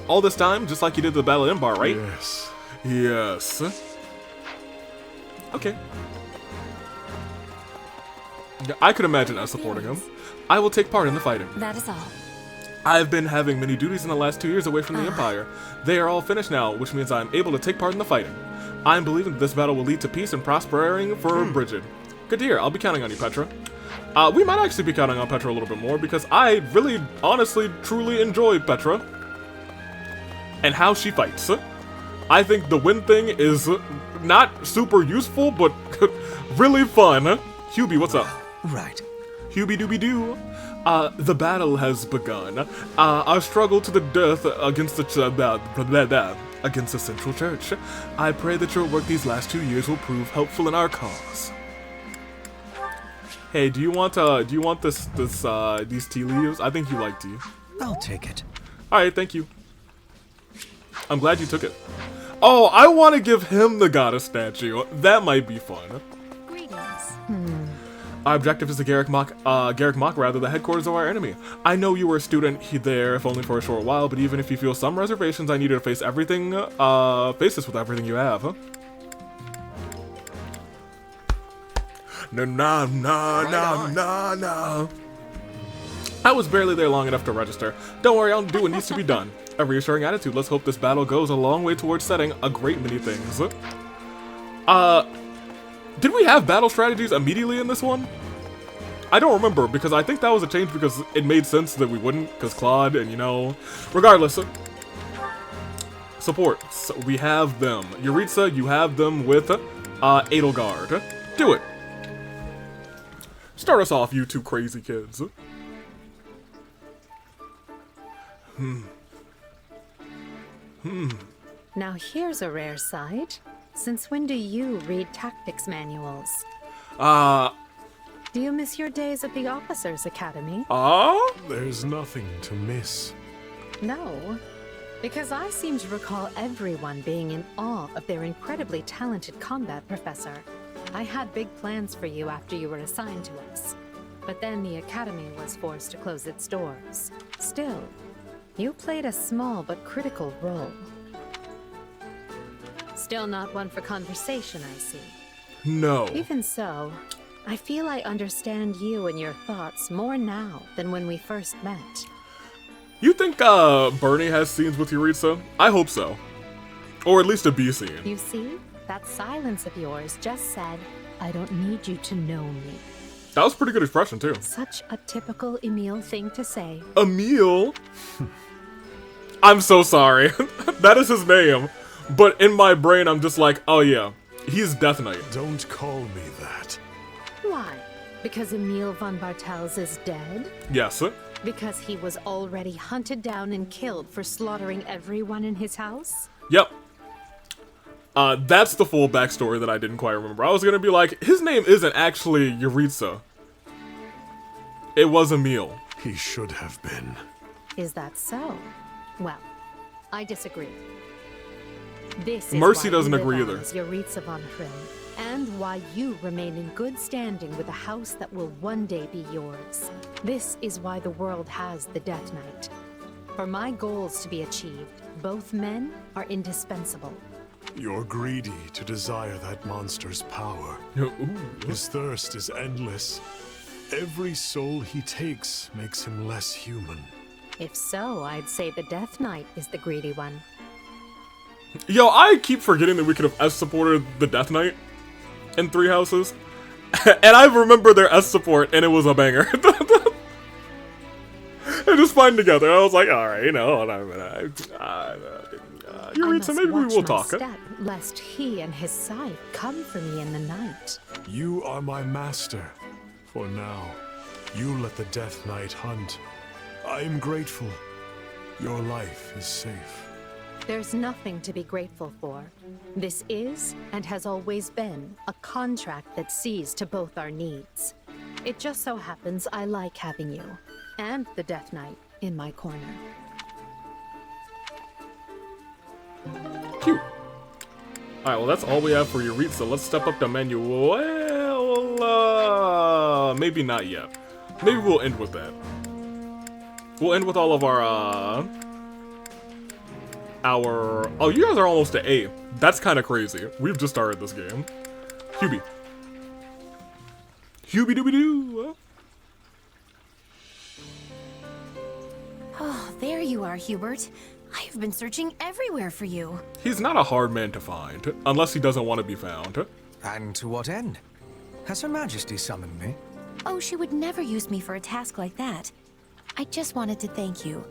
all this time, just like you did the Battle of Embar, right? Yes. Yes. Okay. I could imagine us supporting him. I will take part in the fighting. That is all. I've been having many duties in the last 2 years away from the Empire. They are all finished now, which means I'm able to take part in the fighting. I'm believing that this battle will lead to peace and prospering for Bridget. Good to hear. I'll be counting on you, Petra. We might actually be counting on Petra a little bit more because I really, honestly, truly enjoy Petra and how she fights. I think the wind thing is not super useful, but really fun. Hubie, what's up? Right. Hubie dooby doo. The battle has begun. Our struggle to the death against the Central Church. I pray that your work these last 2 years will prove helpful in our cause. Hey, do you want these tea leaves? I think you like tea. I'll take it. All right, thank you. I'm glad you took it. Oh, I want to give him the goddess statue. That might be fun. Greetings. Our objective is the Garrick Mock, the headquarters of our enemy. I know you were a student there, if only for a short while, but even if you feel some reservations, I need you to face this with everything you have. No. I was barely there long enough to register. Don't worry, I'll do what needs to be done. A reassuring attitude. Let's hope this battle goes a long way towards setting a great many things. Did we have battle strategies immediately in this one? I don't remember, because I think that was a change because it made sense that we wouldn't, because Claude and, you know... Regardless. Support. So we have them. Yuritsa, you have them with Edelgard. Do it. Start us off, you two crazy kids. Now here's a rare sight. Since when do you read tactics manuals? Do you miss your days at the Officers' Academy? There's nothing to miss. No, because I seem to recall everyone being in awe of their incredibly talented combat professor. I had big plans for you after you were assigned to us, but then the Academy was forced to close its doors. Still, you played a small but critical role. Still not one for conversation, I see. No. Even so, I feel I understand you and your thoughts more now than when we first met. You think Bernie has scenes with Yuritsa? I hope so. Or at least a B scene. You see? That silence of yours just said, I don't need you to know me. That was a pretty good expression, too. Such a typical Emil thing to say. Emil? I'm so sorry. That is his name. But in my brain, I'm just like, oh yeah, he's Death Knight. Don't call me that. Why? Because Emil von Bartels is dead? Yes. Because he was already hunted down and killed for slaughtering everyone in his house? Yep. That's the full backstory that I didn't quite remember. I was gonna be like, his name isn't actually Yuritsa. It was Emil. He should have been. Is that so? Well, I disagree. This is Mercy why doesn't you agree live on either. as Yuritsa von Frimm, and why you remain in good standing with a house that will one day be yours. This is why the world has the Death Knight. For my goals to be achieved, both men are indispensable. You're greedy to desire that monster's power. His thirst is endless. Every soul he takes makes him less human. If so, I'd say the Death Knight is the greedy one. Yo, I keep forgetting that we could have S-supported the Death Knight in 3 houses. And I remember their S-support, and it was a banger. They're just fine together. I was like, alright, you know, Yuritsa, maybe we will talk. Step, lest he and his scythe come for me in the night. You are my master. For now, you let the Death Knight hunt. I am grateful. Your life is safe. There's nothing to be grateful for. This is, and has always been, a contract that sees to both our needs. It just so happens I like having you, and the Death Knight, in my corner. Cute. Alright, well that's all we have for Yuritsa. Let's step up the menu. Well, maybe not yet. Maybe we'll end with that. We'll end with all of our, oh, you guys are almost at 8. That's kind of crazy. We've just started this game. Hubie. Hubie-dooby-doo. Oh, there you are, Hubert. I have been searching everywhere for you. He's not a hard man to find, unless he doesn't want to be found. And to what end? Has Her Majesty summoned me? Oh, she would never use me for a task like that. I just wanted to thank you,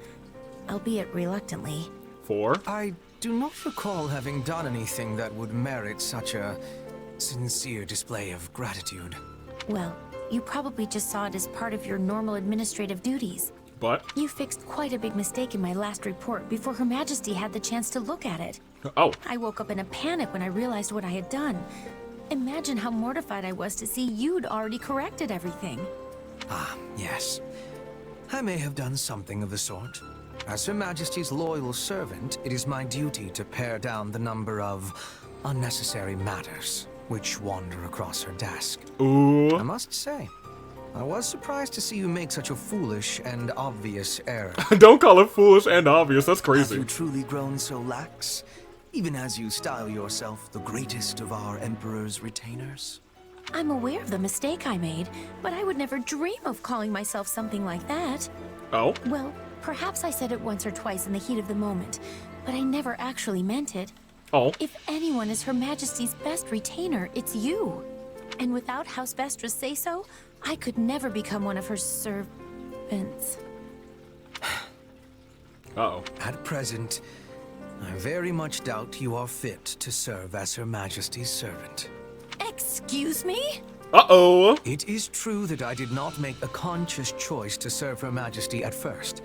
albeit reluctantly. For? I do not recall having done anything that would merit such a sincere display of gratitude. Well, you probably just saw it as part of your normal administrative duties. But? You fixed quite a big mistake in my last report before Her Majesty had the chance to look at it. Oh. I woke up in a panic when I realized what I had done. Imagine how mortified I was to see you'd already corrected everything. Ah, yes. I may have done something of the sort. As Her Majesty's loyal servant, it is my duty to pare down the number of unnecessary matters which wander across her desk. Ooh. I must say, I was surprised to see you make such a foolish and obvious error. Don't call it foolish and obvious, that's crazy. Have you truly grown so lax? Even as you style yourself the greatest of our Emperor's retainers? I'm aware of the mistake I made, but I would never dream of calling myself something like that. Oh? Well, perhaps I said it once or twice in the heat of the moment, but I never actually meant it. Oh? If anyone is Her Majesty's best retainer, it's you. And without House Vestra's say-so, I could never become one of her servants. Uh-oh. At present, I very much doubt you are fit to serve as Her Majesty's servant. Excuse me? Uh-oh. It is true that I did not make a conscious choice to serve Her Majesty at first.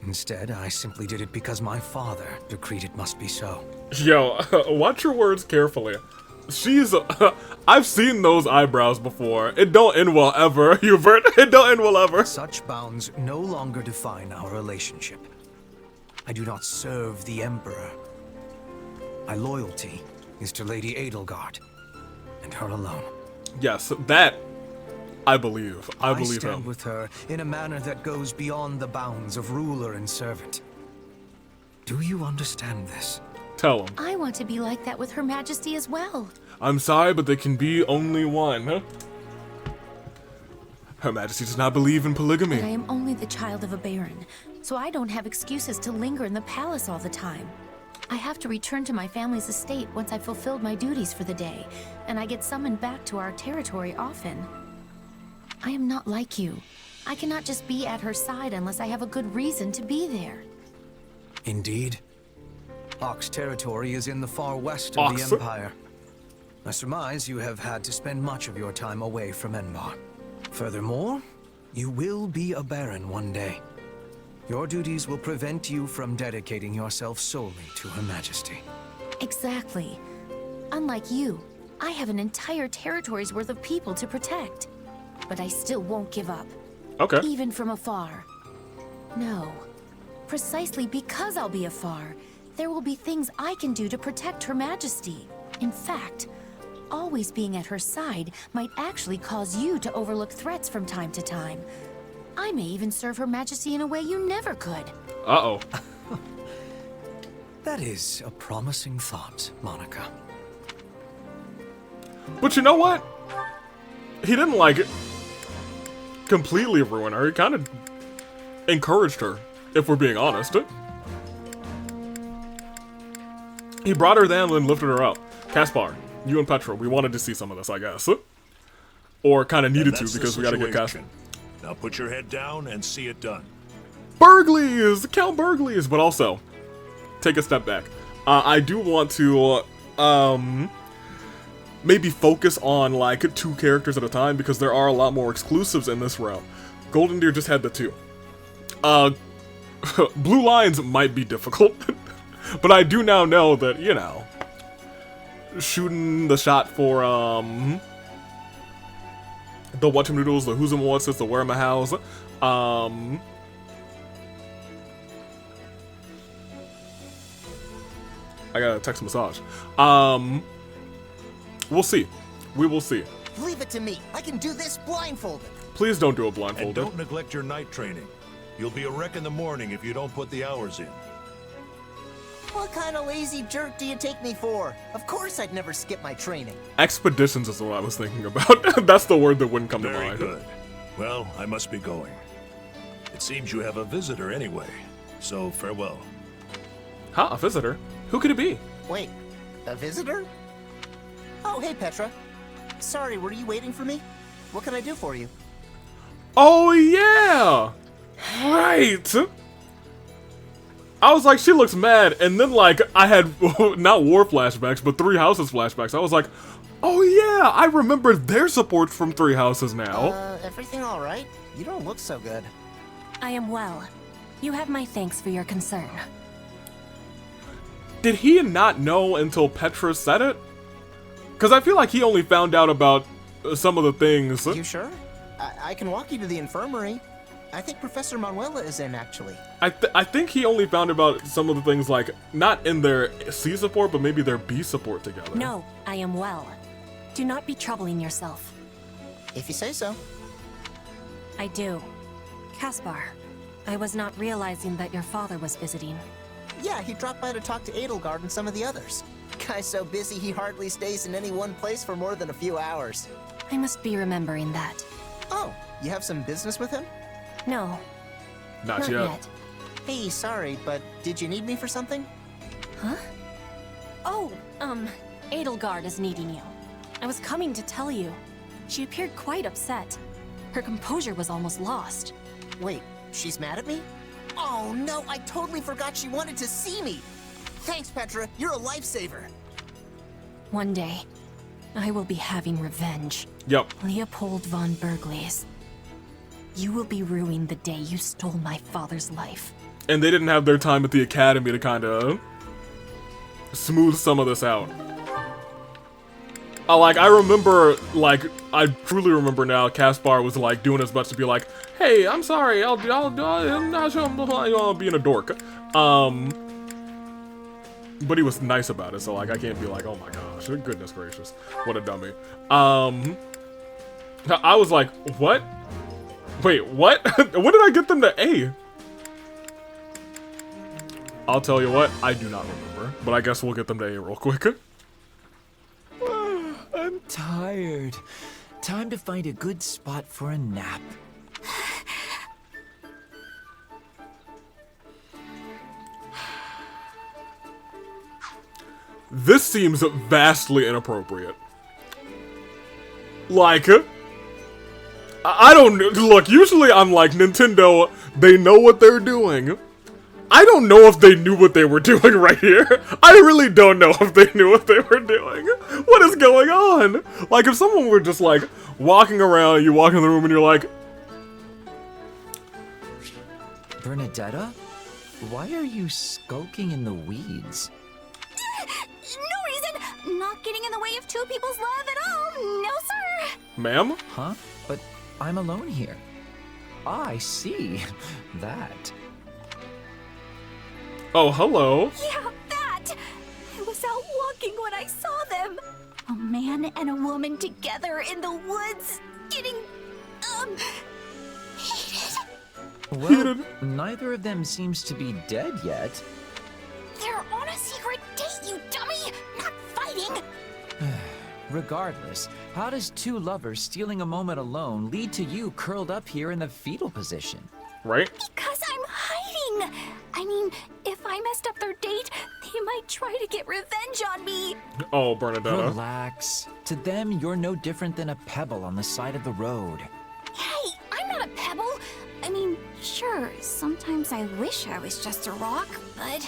Instead, I simply did it because my father decreed it must be so. Yo, watch your words carefully. She's, I've seen those eyebrows before. It don't end well ever, Hubert. It don't end well ever. Such bounds no longer define our relationship. I do not serve the Emperor. My loyalty is to Lady Edelgard, and her alone. Yes, that I believe. I believe stand him. with her in a manner that goes beyond the bounds of ruler and servant. Do you understand this? Tell him. I want to be like that with Her Majesty as well. I'm sorry, but there can be only one. Her Majesty does not believe in polygamy. But I am only the child of a baron, so I don't have excuses to linger in the palace all the time. I have to return to my family's estate once I've fulfilled my duties for the day, and I get summoned back to our territory often. I am not like you. I cannot just be at her side unless I have a good reason to be there. Indeed. Ox territory is in the far west of the Empire. I surmise you have had to spend much of your time away from Enbar. Furthermore, you will be a Baron one day. Your duties will prevent you from dedicating yourself solely to Her Majesty. Exactly. Unlike you, I have an entire territory's worth of people to protect. But I still won't give up. Okay. Even from afar. No. Precisely because I'll be afar, there will be things I can do to protect Her Majesty. In fact, always being at her side might actually cause you to overlook threats from time to time. I may even serve Her Majesty in a way you never could. Uh-oh. That is a promising thought, Monica. But you know what? He didn't, like, completely ruin her. He kind of encouraged her, if we're being honest. He brought her down and lifted her up. Caspar, you and Petra, we wanted to see some of this, I guess. Or kind of needed to because we gotta get Caspar. Now put your head down and see it done. Burgleys! Count Burgleys! But also, take a step back. I do want to, maybe focus on, like, 2 characters at a time because there are a lot more exclusives in this route. Golden Deer just had the 2. Blue Lions might be difficult. But I do now know that, you know, shooting the shot for, the Whatchamadoodles, the Who's and What's, the Where My House, I got a text massage. We'll see. We will see. Leave it to me. I can do this blindfolded. Please don't do it blindfolded. And don't neglect your night training. You'll be a wreck in the morning if you don't put the hours in. What kind of lazy jerk do you take me for? Of course I'd never skip my training. Expeditions is what I was thinking about. That's the word that wouldn't come to mind. Very good. Well, I must be going. It seems you have a visitor anyway, so farewell. Huh, a visitor? Who could it be? Wait, a visitor? Oh, hey Petra. Sorry, were you waiting for me? What can I do for you? Oh yeah! Right! I was like, she looks mad, and then, like, I had, not war flashbacks, but 3 Houses flashbacks. I was like, oh yeah, I remember their support from 3 Houses now. Everything alright? You don't look so good. I am well. You have my thanks for your concern. Did he not know until Petra said it? Because I feel like he only found out about some of the things. You sure? I can walk you to the infirmary. I think Professor Manuela is in, actually. I think he only found about some of the things, like, not in their C support, but maybe their B support together. No, I am well. Do not be troubling yourself. If you say so. I do. Caspar, I was not realizing that your father was visiting. Yeah, he dropped by to talk to Edelgard and some of the others. Guy's so busy he hardly stays in any one place for more than a few hours. I must be remembering that. Oh, you have some business with him? No. Not yet. Hey, sorry, but did you need me for something? Huh? Oh, Edelgard is needing you. I was coming to tell you. She appeared quite upset. Her composure was almost lost. Wait, she's mad at me? Oh no, I totally forgot she wanted to see me! Thanks, Petra, you're a lifesaver! One day, I will be having revenge. Yep. Leopold von Burgleys. You will be ruining the day you stole my father's life. And they didn't have their time at the academy to kind of smooth some of this out. I remember, like, I truly remember now, Caspar was, like, doing his best to be like, hey, I'm sorry, I'll being a dork. But he was nice about it, so, like, I can't be like, oh my gosh, goodness gracious, what a dummy. I was like, what? Wait, what? When did I get them to A? I'll tell you what, I do not remember, but I guess we'll get them to A real quick. I'm tired. Time to find a good spot for a nap. This seems vastly inappropriate. Like, I don't look, usually I'm like, Nintendo, they know what they're doing. I don't know if they knew what they were doing right here. I really don't know if they knew what they were doing. What is going on? Like, if someone were just like, walking around, you walk in the room and you're like... Bernadetta? Why are you skulking in the weeds? No reason! Not getting in the way of two people's love at all! No, sir! Ma'am? Huh? But I'm alone here. Ah, I see. That. Oh, hello. Yeah, that! I was out walking when I saw them. A man and a woman together in the woods, getting, heated. Well, neither of them seems to be dead yet. They're on a secret date, you dummy! Not fighting! Regardless, how does two lovers stealing a moment alone lead to you curled up here in the fetal position? Right? Because I'm hiding! I mean, if I messed up their date, they might try to get revenge on me. Oh, Bernadetta. Relax. To them, you're no different than a pebble on the side of the road. Hey, I'm not a pebble. I mean, sure, sometimes I wish I was just a rock, but...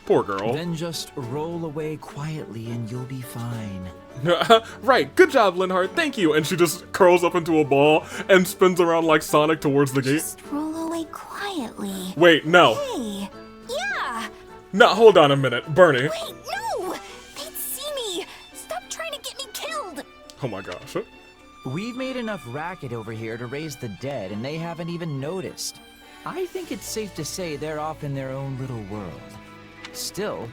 Poor girl. Then just roll away quietly and you'll be fine. Right, good job, Linhardt, thank you. And she just curls up into a ball and spins around like Sonic towards the gate. Just roll away quietly. Wait, no. Hey, yeah. No, hold on a minute, Bernie. Wait, no! They'd see me. Stop trying to get me killed. Oh my gosh. We've made enough racket over here to raise the dead, and they haven't even noticed. I think it's safe to say they're off in their own little world. Still,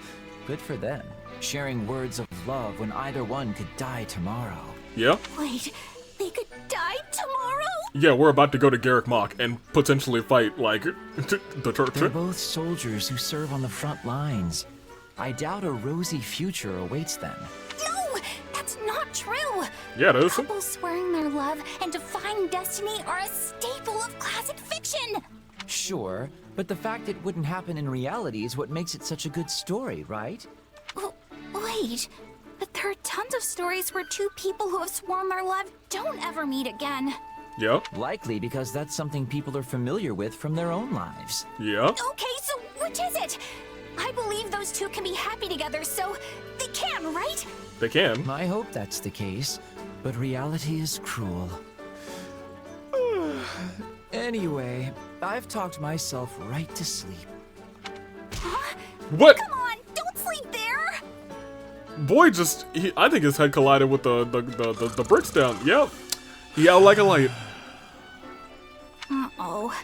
good for them, sharing words of love when either one could die tomorrow. Yeah? Wait, they could die tomorrow? Yeah, we're about to go to Garrick Mach and potentially fight, like, the church. They're both soldiers who serve on the front lines. I doubt a rosy future awaits them. No, that's not true. Yeah, it is. Couples swearing their love and defying destiny are a staple of classic fiction. Sure, but the fact it wouldn't happen in reality is what makes it such a good story, right? Wait, but there are tons of stories where two people who have sworn their love don't ever meet again. Yeah. Likely because that's something people are familiar with from their own lives. Yeah. Okay, so which is it? I believe those two can be happy together, so they can, right? They can. I hope that's the case, but reality is cruel. Anyway, I've talked myself right to sleep. Huh? What? Come on, don't sleep there! Boy just, I think his head collided with the bricks down. Yep. He out like a light. Uh-oh.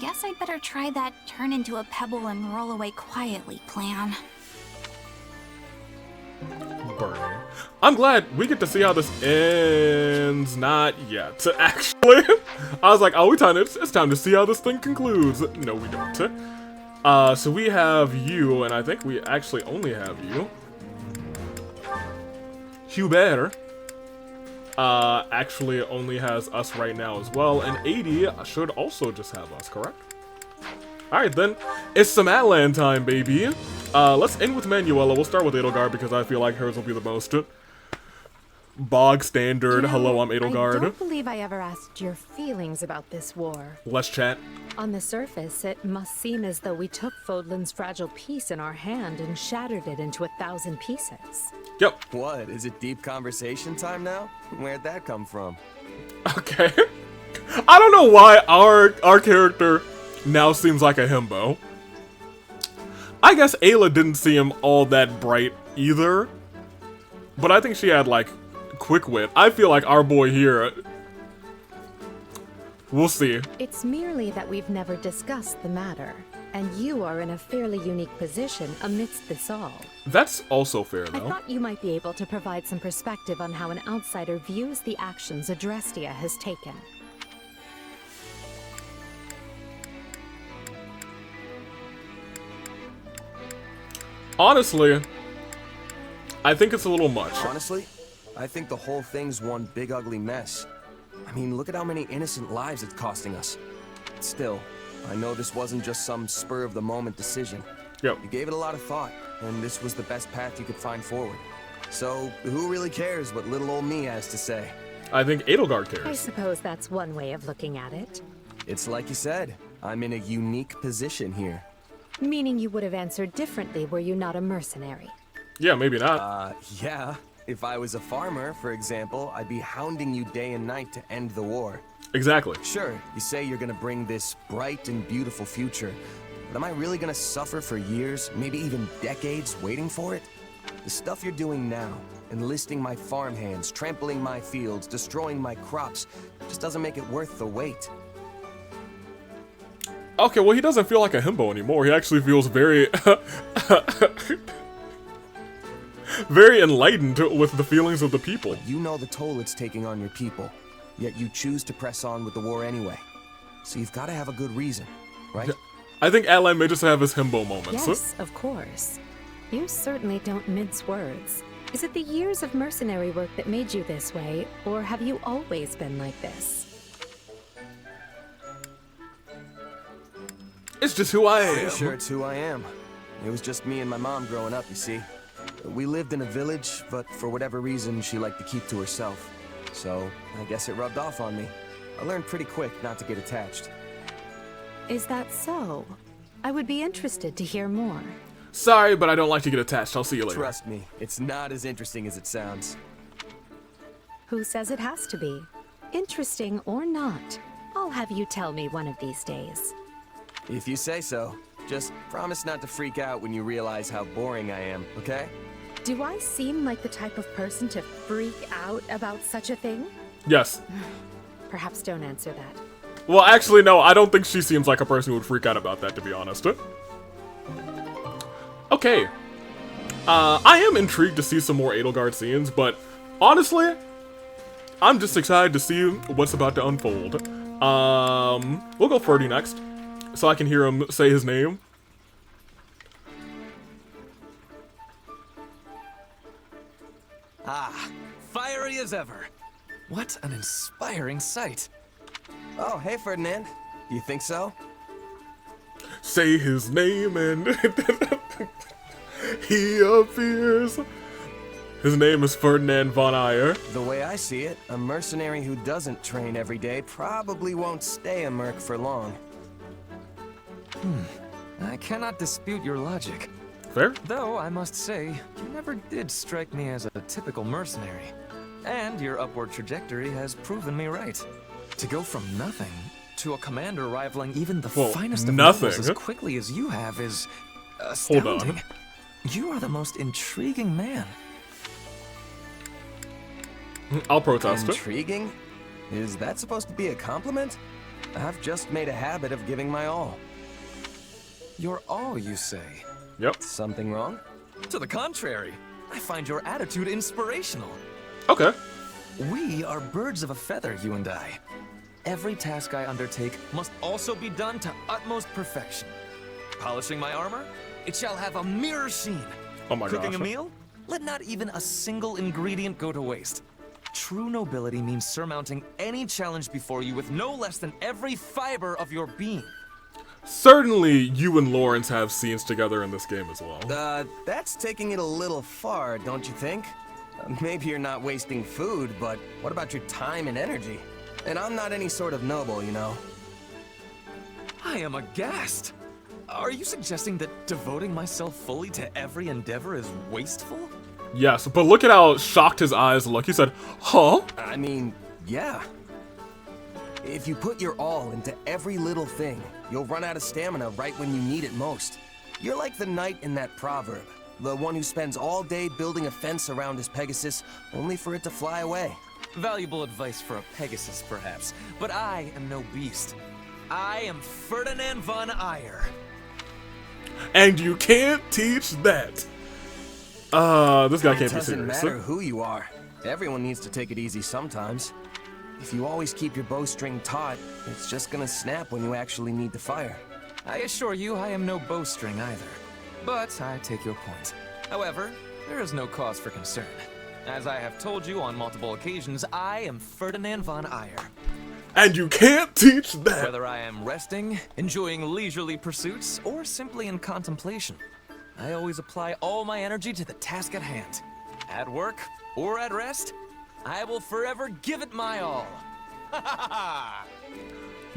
Guess I'd better try that turn into a pebble and roll away quietly plan. Bernie. I'm glad we get to see how this ends. Not yet, actually. I was like, oh, it's time to see how this thing concludes. No, we don't. So we have you, and I think we actually only have you. Hubert actually only has us right now as well, and Edie should also just have us, correct? Alright then, it's some Atlan time, baby. Let's end with Manuela. We'll start with Edelgard because I feel like hers will be the most bog standard. Hello, I'm Edelgard. I don't believe I ever asked your feelings about this war. Let's chat. On the surface, it must seem as though we took Fodlan's fragile piece in our hand and shattered it into 1,000 pieces. Yep. What? Is it deep conversation time now? Where'd that come from? Okay. I don't know why our character now seems like a himbo. I guess Ayla didn't seem all that bright either. But I think she had, like, quick wit. I feel like our boy here... We'll see. It's merely that we've never discussed the matter, and you are in a fairly unique position amidst this all. That's also fair, I though. thought you might be able to provide some perspective on how an outsider views the actions Adrestia has taken. Honestly, I think it's a little much. Honestly, I think the whole thing's one big ugly mess. I mean, look at how many innocent lives it's costing us. Still, I know this wasn't just some spur-of-the-moment decision. Yep. You gave it a lot of thought. and this was the best path you could find forward. So, who really cares what little old me has to say? I think Edelgard I cares. suppose that's one way of looking at it. It's like you said, I'm in a unique position here. Meaning you would have answered differently were you not a mercenary. Yeah, maybe not. Yeah. If I was a farmer, for example, I'd be hounding you day and night to end the war. Exactly. Sure, you say you're gonna bring this bright and beautiful future, but am I really gonna suffer for years, maybe even decades, waiting for it? The stuff you're doing now, enlisting my farmhands, trampling my fields, destroying my crops, just doesn't make it worth the wait. Okay, well, he doesn't feel like a himbo anymore. He actually feels very... very enlightened with the feelings of the people. But you know the toll it's taking on your people, yet you choose to press on with the war anyway. So you've got to have a good reason, right? I think Atlan may just have his himbo moments. Yes, of course. You certainly don't mince words. Is it the years of mercenary work that made you this way, or have you always been like this? It's just who I am. Pretty sure it's who I am. It was just me and my mom growing up, you see. We lived in a village, but for whatever reason, she liked to keep to herself. So, I guess it rubbed off on me. I learned pretty quick not to get attached. Is that so? I would be interested to hear more. Sorry, but I don't like to get attached. I'll see you later. Trust me, it's not as interesting as it sounds. Who says it has to be? Interesting or not, I'll have you tell me one of these days. If you say so. Just promise not to freak out when you realize how boring I am, okay? Do I seem like the type of person to freak out about such a thing? Yes. Perhaps don't answer that. Well, actually, no, I don't think she seems like a person who would freak out about that, to be honest. Okay. I am intrigued to see some more Edelgard scenes, but honestly, I'm just excited to see what's about to unfold. We'll go Ferdy next, so I can hear him say his name. Ah, fiery as ever. What an inspiring sight. Oh, hey, Ferdinand. You think so? Say his name and he appears. His name is Ferdinand von Ayer. The way I see it, a mercenary who doesn't train every day probably won't stay a merc for long. I cannot dispute your logic. Fair? Though, I must say, you never did strike me as a typical mercenary. And your upward trajectory has proven me right. To go from nothing to a commander rivaling even the finest of nobles as quickly as you have is astounding. Hold on. You are the most intriguing man. I'll protest. Intriguing? Is that supposed to be a compliment? I've just made a habit of giving my all. Your all, you say? Yep. Something wrong? To the contrary. I find your attitude inspirational. Okay. We are birds of a feather, you and I. Every task I undertake must also be done to utmost perfection. Polishing my armor? It shall have a mirror sheen. Oh my gosh. Cooking a meal? Let not even a single ingredient go to waste. True nobility means surmounting any challenge before you with no less than every fiber of your being. Certainly, you and Lawrence have scenes together in this game as well. That's taking it a little far, don't you think? Maybe you're not wasting food, but what about your time and energy? And I'm not any sort of noble, you know. I am aghast. Are you suggesting that devoting myself fully to every endeavor is wasteful? Yes, but look at how shocked his eyes look. He said, huh? I mean, yeah. If you put your all into every little thing, you'll run out of stamina right when you need it most. You're like the knight in that proverb, the one who spends all day building a fence around his Pegasus, only for it to fly away. Valuable advice for a Pegasus, perhaps, but I am no beast. I am Ferdinand von Ayer. And you can't teach that. This guy can't be serious. It doesn't matter who you are. Everyone needs to take it easy sometimes. If you always keep your bowstring taut, it's just gonna snap when you actually need to fire. I assure you I am no bowstring either. But I take your point. However, there is no cause for concern. As I have told you on multiple occasions, I am Ferdinand von Ayer. And you can't teach that! Whether I am resting, enjoying leisurely pursuits, or simply in contemplation. I always apply all my energy to the task at hand. At work or at rest, I will forever give it my all.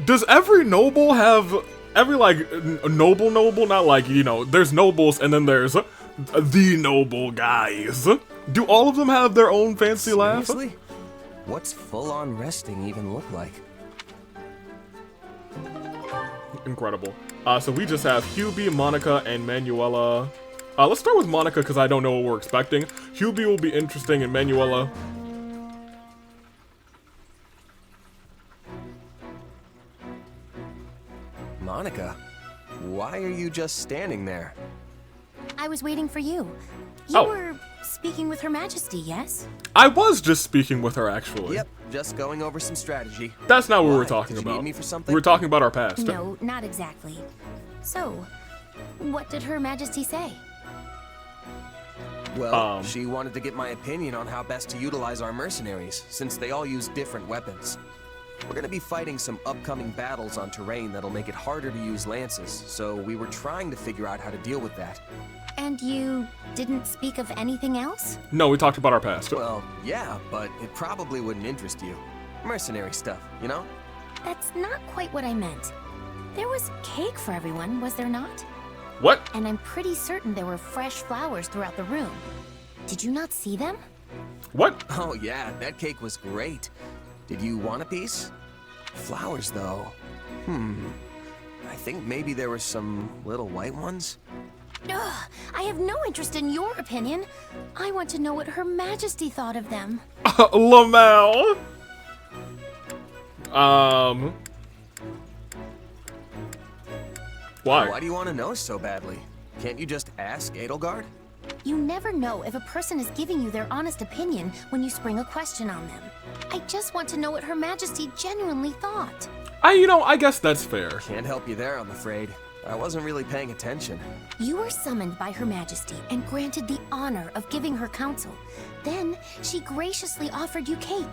Does every noble have every like noble not like, you know, there's nobles and then there's the noble guys. Do all of them have their own fancy laugh? Seriously? What's full-on resting even look like? Incredible. So we just have Hubie, Monica, and Manuela. Let's start with Monica because I don't know what we're expecting. Hubie will be interesting, and Manuela. Monica, why are you just standing there? I was waiting for you. You were speaking with Her Majesty, yes? I was just speaking with her, actually. Yep, just going over some strategy. That's not what we were talking Did you about. need me for something? We were talking about our past. No, not exactly. So, what did Her Majesty say? Well, she wanted to get my opinion on how best to utilize our mercenaries, since they all use different weapons. We're gonna be fighting some upcoming battles on terrain that'll make it harder to use lances, so we were trying to figure out how to deal with that. And you didn't speak of anything else? No, we talked about our past. Well, yeah, but it probably wouldn't interest you. Mercenary stuff, you know? That's not quite what I meant. There was cake for everyone, was there not? What? And I'm pretty certain there were fresh flowers throughout the room. Did you not see them? What? Oh yeah, that cake was great. Did you want a piece? Flowers, though. I think maybe there were some little white ones. Ugh, I have no interest in your opinion. I want to know what Her Majesty thought of them. Lamel. Why? Why do you want to know so badly? Can't you just ask Edelgard? You never know if a person is giving you their honest opinion when you spring a question on them. I just want to know what Her Majesty genuinely thought. I guess that's fair. Can't help you there, I'm afraid. I wasn't really paying attention. You were summoned by Her Majesty and granted the honor of giving her counsel. Then, she graciously offered you cake.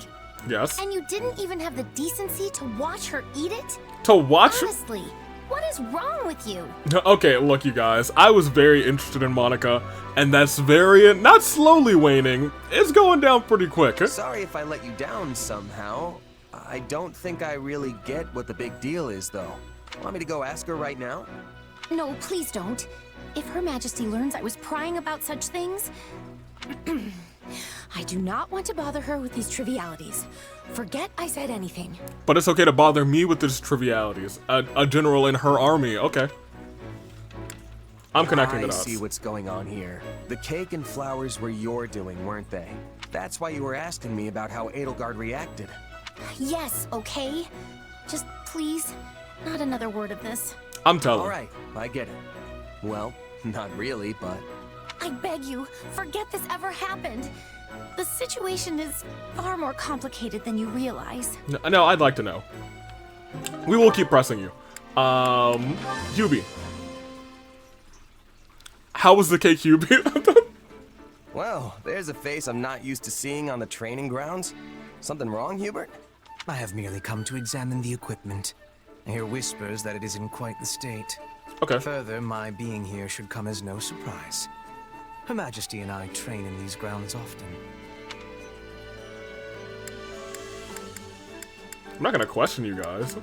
Yes. And you didn't even have the decency to watch her eat it? To watch? Honestly, what is wrong with you? Okay, look, you guys. I was very interested in Monica, and that's very, not slowly waning. It's going down pretty quick. Sorry if I let you down somehow. I don't think I really get what the big deal is, though. Want me to go ask her right now? No, please don't. If Her Majesty learns I was prying about such things, I do not want to bother her with these trivialities. Forget I said anything. But it's okay to bother me with these trivialities. A general in her army, okay. I'm connecting the dots. I see what's going on here. The cake and flowers were your doing, weren't they? That's why you were asking me about how Edelgard reacted. Yes, okay? Just please, not another word of this. I'm telling. All right, I get it. Well, not really, but... I beg you, forget this ever happened. The situation is far more complicated than you realize. No, I'd like to know. We will keep pressing you. Hubie. How was the cake, Hubie? Well, there's a face I'm not used to seeing on the training grounds. Something wrong, Hubert? I have merely come to examine the equipment. I hear whispers that it is in quite the state. Okay. Further, my being here should come as no surprise. Her Majesty and I train in these grounds often. I'm not gonna question you guys.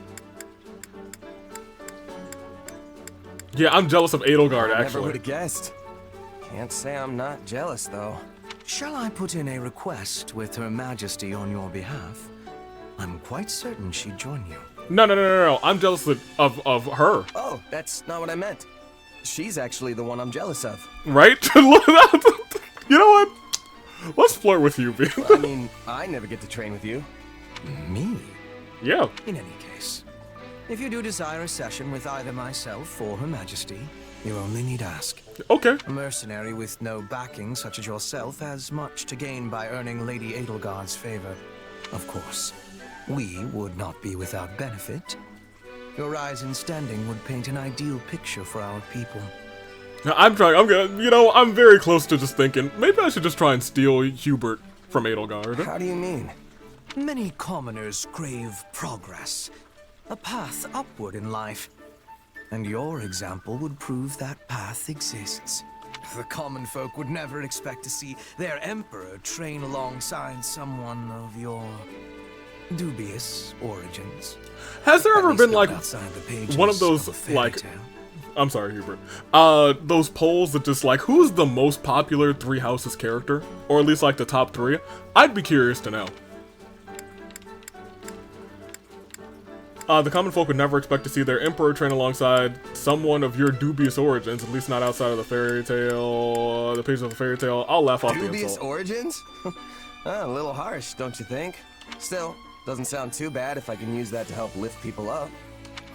Yeah, I'm jealous of Edelgard, I actually. never would have guessed. Can't say I'm not jealous, though. Shall I put in a request with Her Majesty on your behalf? I'm quite certain she'd join you. No. I'm jealous of her. Oh, that's not what I meant. She's actually the one I'm jealous of. Right? You know what? Let's flirt with you, B. I mean, I never get to train with you. Me? Yeah. In any case, if you do desire a session with either myself or Her Majesty, you only need ask. Okay. A mercenary with no backing, such as yourself, has much to gain by earning Lady Edelgard's favor. Of course, we would not be without benefit. Your rise in standing would paint an ideal picture for our people. I'm very close to just thinking, maybe I should just try and steal Hubert from Edelgard. How do you mean? Many commoners crave progress, a path upward in life. And your example would prove that path exists. The common folk would never expect to see their emperor train alongside someone of your dubious origins. Has there ever been like outside the pages one of those of a fairy like tale. I'm sorry, Hubert. Those polls that just like who's the most popular Three Houses character, or at least like the top 3? I'd be curious to know. The common folk would never expect to see their emperor train alongside someone of your dubious origins, at least not outside of the fairy tale, the pages of the fairy tale. I'll laugh off the Dubious insult. origins? A little harsh, don't you think? Still, doesn't sound too bad if I can use that to help lift people up.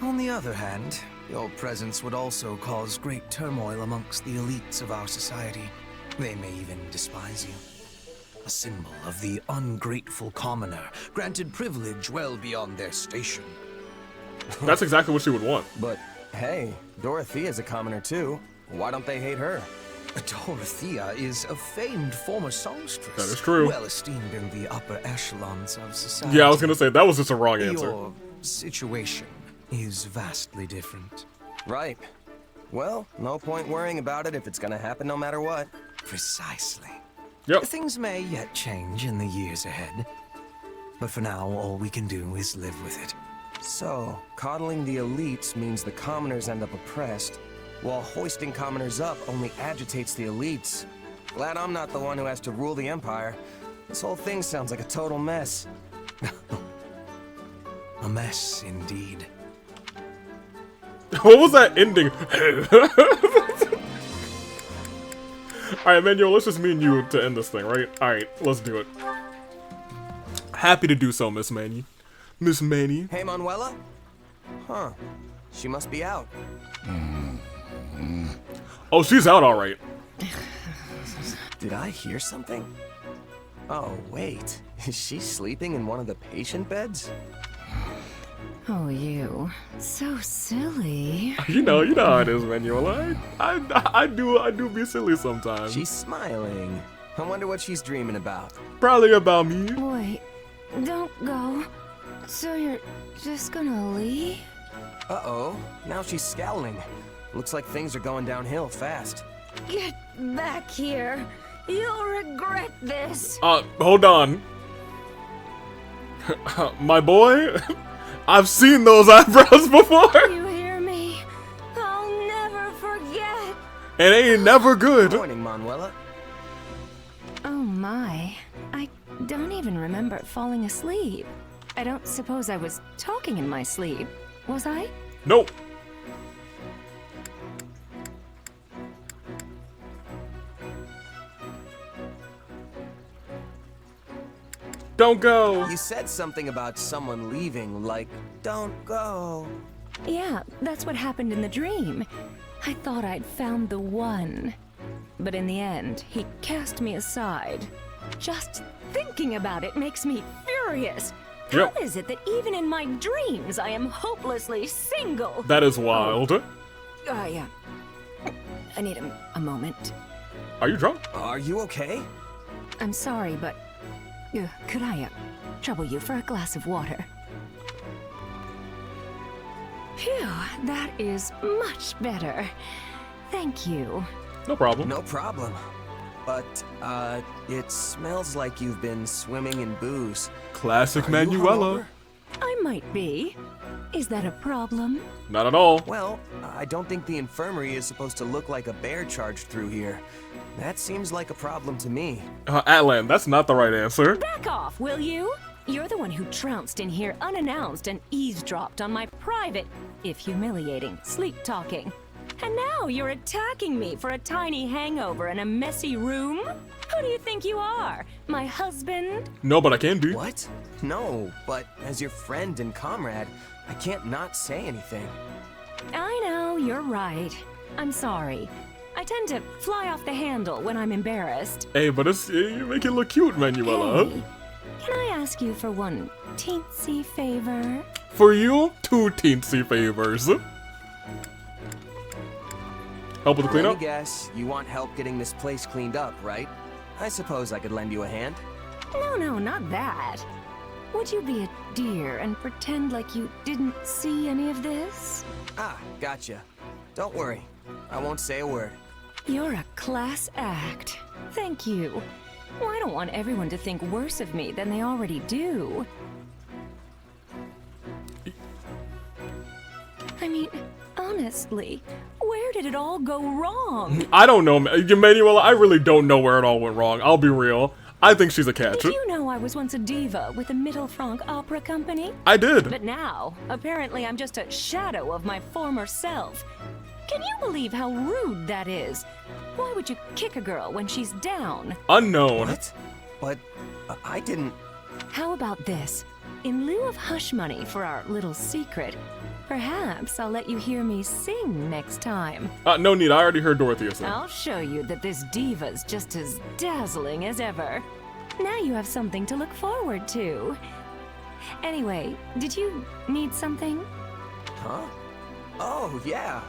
On the other hand, your presence would also cause great turmoil amongst the elites of our society. They may even despise you. A symbol of the ungrateful commoner, granted privilege well beyond their station. That's exactly what she would want. But hey, Dorothea's a commoner too. Why don't they hate her? Dorothea is a famed former songstress. That is true. Well esteemed in the upper echelons of society. Yeah, I was gonna say, that was just a wrong answer. Your situation is vastly different. Right. Well, no point worrying about it if it's gonna happen no matter what. Precisely. Yep. Things may yet change in the years ahead. But for now, all we can do is live with it. So, coddling the elites means the commoners end up oppressed, while hoisting commoners up only agitates the elites. Glad I'm not the one who has to rule the empire. This whole thing sounds like a total mess. A mess, indeed. What was that ending? Alright, Manuel, let's just me and you to end this thing, right? Alright, let's do it. Happy to do so, Miss Manny. Miss Manny. Hey, Manuela? Huh. She must be out. Oh, she's out alright. Did I hear something? Oh, wait. Is she sleeping in one of the patient beds? Oh, you. So silly. You know how it is, Manuela. I do be silly sometimes. She's smiling. I wonder what she's dreaming about. Probably about me. Wait, don't go. So you're just gonna leave? Uh-oh. Now she's scowling. Looks like things are going downhill fast. Get back here. You'll regret this. Hold on. My boy, I've seen those eyebrows before. You hear me? I'll never forget. It ain't never good. Good morning, Manuela. Oh my. I don't even remember falling asleep. I don't suppose I was talking in my sleep, was I? Nope. Don't go. You said something about someone leaving, like, don't go. Yeah, that's what happened in the dream. I thought I'd found the one. But in the end, he cast me aside. Just thinking about it makes me furious. Yep. How is it that even in my dreams I am hopelessly single? That is wild. Yeah. I need a moment. Are you drunk? Are you okay? I'm sorry, but could I trouble you for a glass of water? Phew, that is much better. Thank you. No problem. No problem. But, it smells like you've been swimming in booze. Classic Are you Manuela. hungover? I might be. Is that a problem? Not at all. Well, I don't think the infirmary is supposed to look like a bear charged through here. That seems like a problem to me. Atlan, that's not the right answer. Back off, will you? You're the one who trounced in here unannounced and eavesdropped on my private, if humiliating, sleep talking. And now you're attacking me for a tiny hangover in a messy room? Who do you think you are? My husband? No, but I can be. What? No, but as your friend and comrade, I can't not say anything. I know, you're right. I'm sorry. I tend to fly off the handle when I'm embarrassed. Hey, but you make it look cute, Manuela. Hey, can I ask you for one teensy favor? For you, 2 teensy favors. Help with the cleanup? Let me guess, you want help getting this place cleaned up, right? I suppose I could lend you a hand. No, not that. Would you be a dear and pretend like you didn't see any of this? Ah, gotcha. Don't worry. I won't say a word. You're a class act. Thank you. Well, I don't want everyone to think worse of me than they already do. I mean, honestly, where did it all go wrong? I don't know, Emmanuel. I really don't know where it all went wrong. I'll be real. I think she's a catch. Did you know I was once a diva with the Mittelfranc Opera Company? I did. But now, apparently I'm just a shadow of my former self. Can you believe how rude that is? Why would you kick a girl when she's down? Unknown. What? But I didn't... How about this? In lieu of hush money for our little secret, perhaps I'll let you hear me sing next time. No need. I already heard Dorothea sing. I'll show you that this diva's just as dazzling as ever. Now you have something to look forward to. Anyway, did you need something? Huh? Oh, yeah.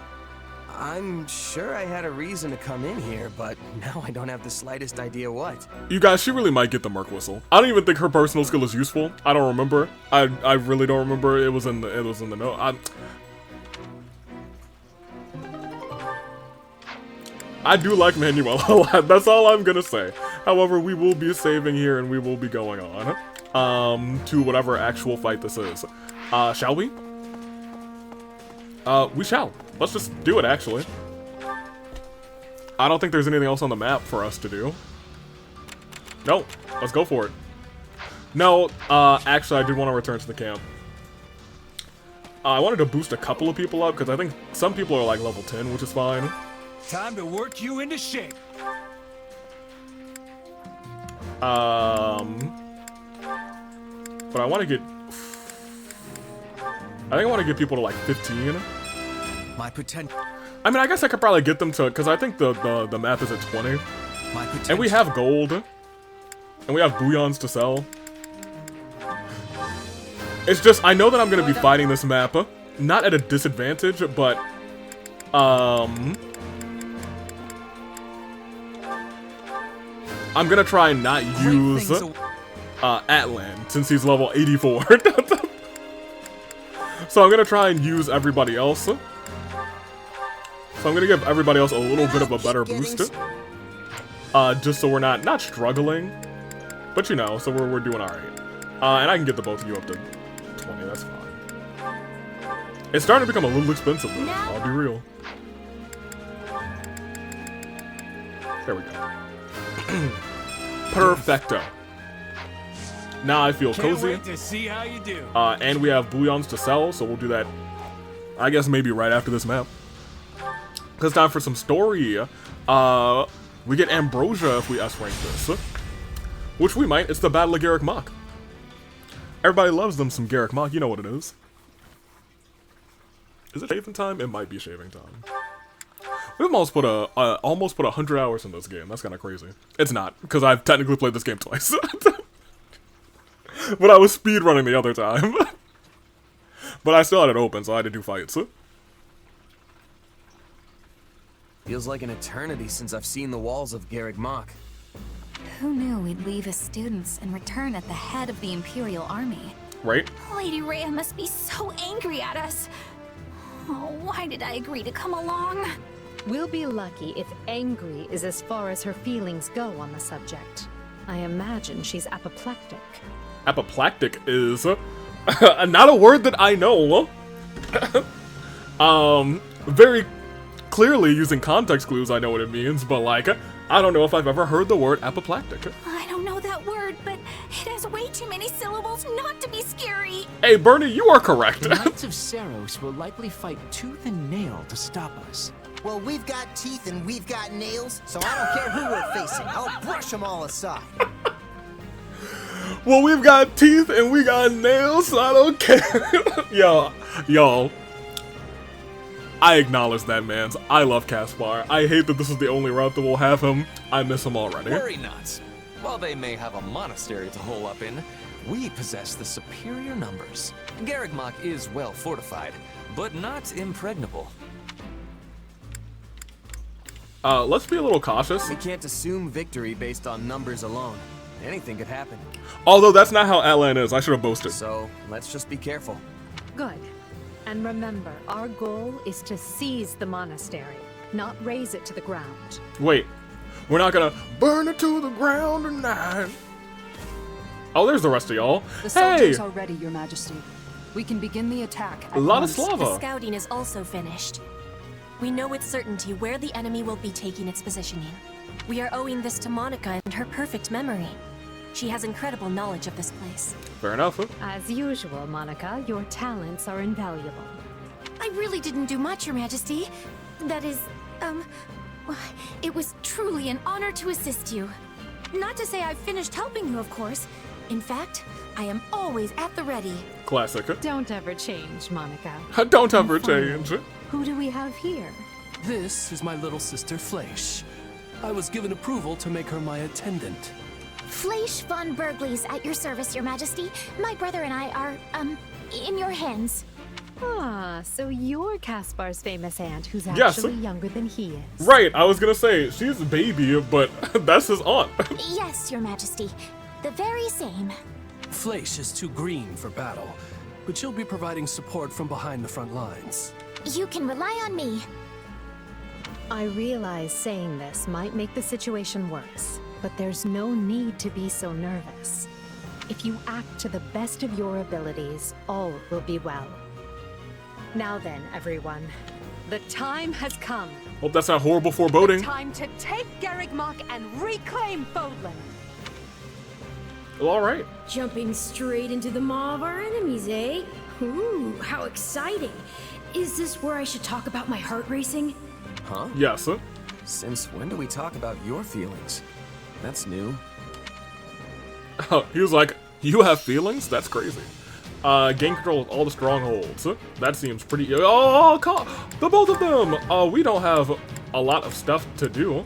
I'm sure I had a reason to come in here, but now I don't have the slightest idea what. You guys, she really might get the Merc Whistle. I don't even think her personal skill is useful. I don't remember. I really don't remember. It was in the note. I do like Manuel a lot. That's all I'm gonna say. However, we will be saving here and we will be going on to whatever actual fight this is. Shall we? We shall. Let's just do it, actually. I don't think there's anything else on the map for us to do. No, let's go for it. No, actually, I did want to return to the camp. I wanted to boost a couple of people up, because I think some people are like level 10, which is fine. Time to work you into shape. But I want to get... I think I want to get people to like 15. My potential. I mean, I guess I could probably get them to, because I think the map is at 20. And we have gold. And we have bouillons to sell. It's just, I know that I'm going to be fighting this map. Not at a disadvantage, but... I'm going to try and not use Atlan, since he's level 84. So I'm going to try and use everybody else. So I'm gonna give everybody else a little bit of a better boost, just so we're not struggling, but you know, so we're doing all right. And I can get the both of you up to 20. That's fine. It's starting to become a little expensive, though. I'll be real. There we go. Perfecto. Now I feel cozy. Can't wait to see how you do. And we have bouillons to sell, so we'll do that. I guess maybe right after this map. It's time for some story. We get Ambrosia if we S-rank this. Which we might. It's the Battle of Garrick Mach. Everybody loves them some Garrick Mach. You know what it is. Is it shaving time? It might be shaving time. We've almost put 100 hours in this game. That's kind of crazy. It's not, because I've technically played this game twice. But I was speedrunning the other time. But I still had it open, so I had to do fights. Feels like an eternity since I've seen the walls of Garrick Mach. Who knew we'd leave as students and return at the head of the Imperial Army? Right? Lady Rhea must be so angry at us. Oh, why did I agree to come along? We'll be lucky if angry is as far as her feelings go on the subject. I imagine she's apoplectic. Apoplectic is not a word that I know. Very clearly using context clues, I know what it means, but like, I don't know if I've ever heard the word apoplectic. I don't know that word, but it has way too many syllables not to be scary. Hey, Bernie, you are correct. The Knights of Saros will likely fight tooth and nail to stop us. Well, we've got teeth and we've got nails, so I don't care who we're facing. I'll brush them all aside. Well, we've got teeth and we got nails, so I don't care. Yo. I acknowledge that, mans. I love Caspar. I hate that this is the only route that we'll have him. I miss him already. Worry not. While they may have a monastery to hole up in, we possess the superior numbers. Garrick Mach is well fortified, but not impregnable. Let's be a little cautious. We can't assume victory based on numbers alone. Anything could happen. Although that's not how Atlan is. I should have boasted. So, let's just be careful. Good. And remember, our goal is to seize the monastery. not raise it to the ground. Wait, we're not gonna burn it to the ground tonight. Oh, there's the rest of y'all. The Hey! soldiers are ready, Your Majesty. We can begin the attack at A lot of once. slava. The scouting is also finished. We know with certainty where the enemy will be taking its positioning. We are owing this to Monica and her perfect memory. She has incredible knowledge of this place. Fair enough. As usual, Monica, your talents are invaluable. I really didn't do much, Your Majesty. That is, it was truly an honor to assist you. Not to say I've finished helping you, of course. In fact, I am always at the ready. Classic. Don't ever change, Monica. Don't ever change. Who do we have here? This is my little sister Fleisch. I was given approval to make her my attendant. Fleisch von Bergley's at your service, Your Majesty. My brother and I are, in your hands. Ah, so you're Caspar's famous aunt who's Yes. actually younger than he is. Right, I was gonna say, she's a baby, but that's his aunt. Yes, Your Majesty. The very same. Fleisch is too green for battle, but she'll be providing support from behind the front lines. You can rely on me. I realize saying this might make the situation worse, but there's no need to be so nervous. If you act to the best of your abilities, all will be well. Now then, everyone, the time has come. Hope that's not horrible foreboding. Time to take Garreg Mach and reclaim Fodlan. Well, alright. Jumping straight into the maw of our enemies, eh? Ooh, how exciting. Is this where I should talk about my heart racing? Huh? Yes. Since when do we talk about your feelings? That's new. He was like, you have feelings? That's crazy. Gain control of all the strongholds. That seems pretty... Oh, the both of them! We don't have a lot of stuff to do.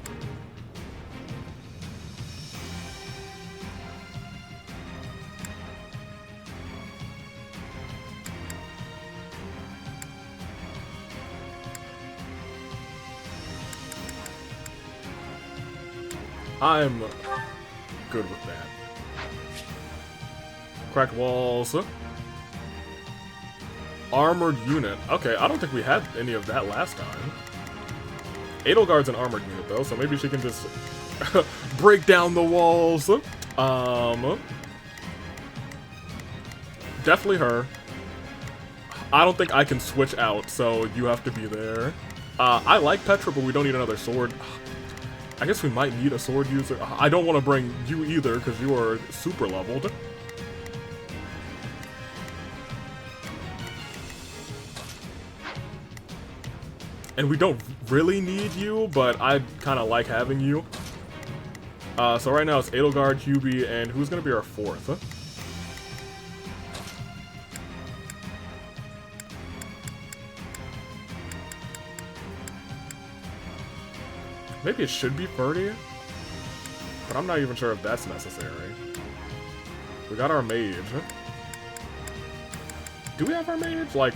I'm good with that. Cracked walls. Armored unit. Okay, I don't think we had any of that last time. Edelgard's an armored unit though, so maybe she can just break down the walls. Definitely her. I don't think I can switch out, so you have to be there. I like Petra, but we don't need another sword. I guess we might need a sword user. I don't want to bring you either, because you are super leveled. And we don't really need you, but I kind of like having you. So right now it's Edelgard, Hubie, and who's going to be our fourth? Maybe it should be Ferdy, but I'm not even sure if that's necessary. We got our mage. Do we have our mage? Like...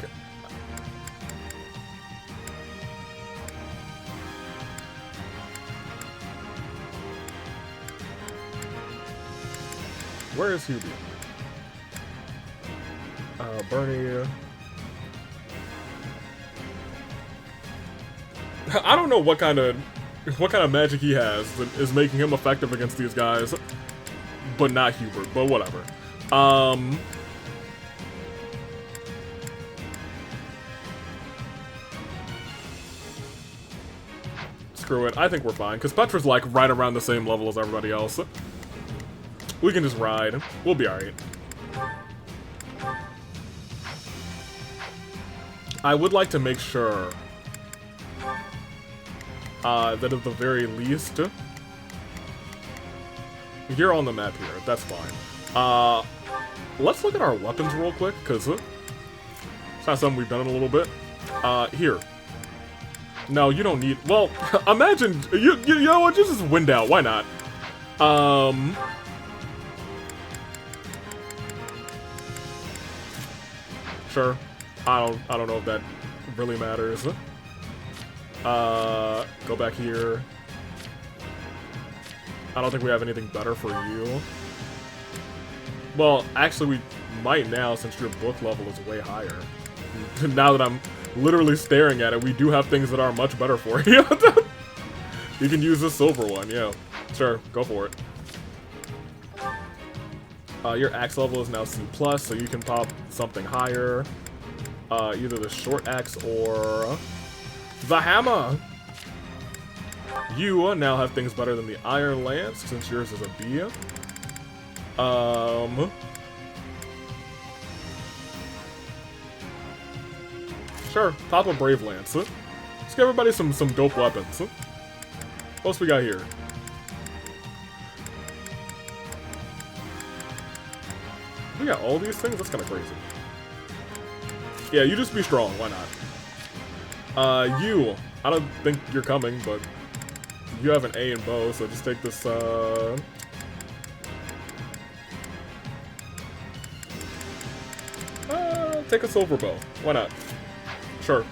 Where is Hubie? Bernie... I don't know what kind of magic he has that is making him effective against these guys, but not Hubert, but whatever. Screw it, I think we're fine, because Petra's like right around the same level as everybody else. We can just ride. We'll be alright. I would like to make sure that at the very least, you're on the map here. That's fine. Let's look at our weapons real quick, because it's not something we've done in a little bit. Here. No, you don't need... Well, imagine... You know what? Just wind out. Why not? Sure. I don't know if that really matters. Go back here. I don't think we have anything better for you. Well, actually we might now since your book level is way higher. Now that I'm literally staring at it, we do have things that are much better for you. You can use the silver one, yeah. Sure, go for it. Your axe level is now C+, so you can pop something higher. Either the short axe or the hammer. You now have things better than the iron lance, since yours is a B. Sure, pop a brave lance. Let's give everybody some dope weapons. What else we got here? We got all these things? That's kind of crazy. Yeah, you just be strong. Why not? You. I don't think you're coming, but you have an A in bow, so just take this, take a silver bow. Why not? Sure.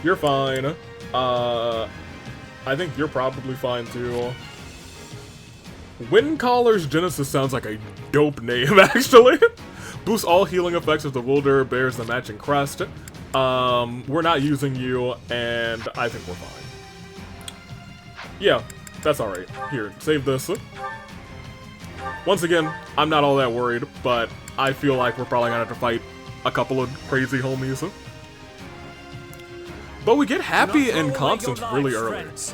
You're fine. I think you're probably fine, too. Windcaller's Genesis sounds like a dope name, actually. Boosts all healing effects if the wielder bears the matching crest. We're not using you, and I think we're fine. Yeah, that's alright. Here, save this. Once again, I'm not all that worried, but I feel like we're probably gonna have to fight a couple of crazy homies. But we get Happy and Constance really early. Friends.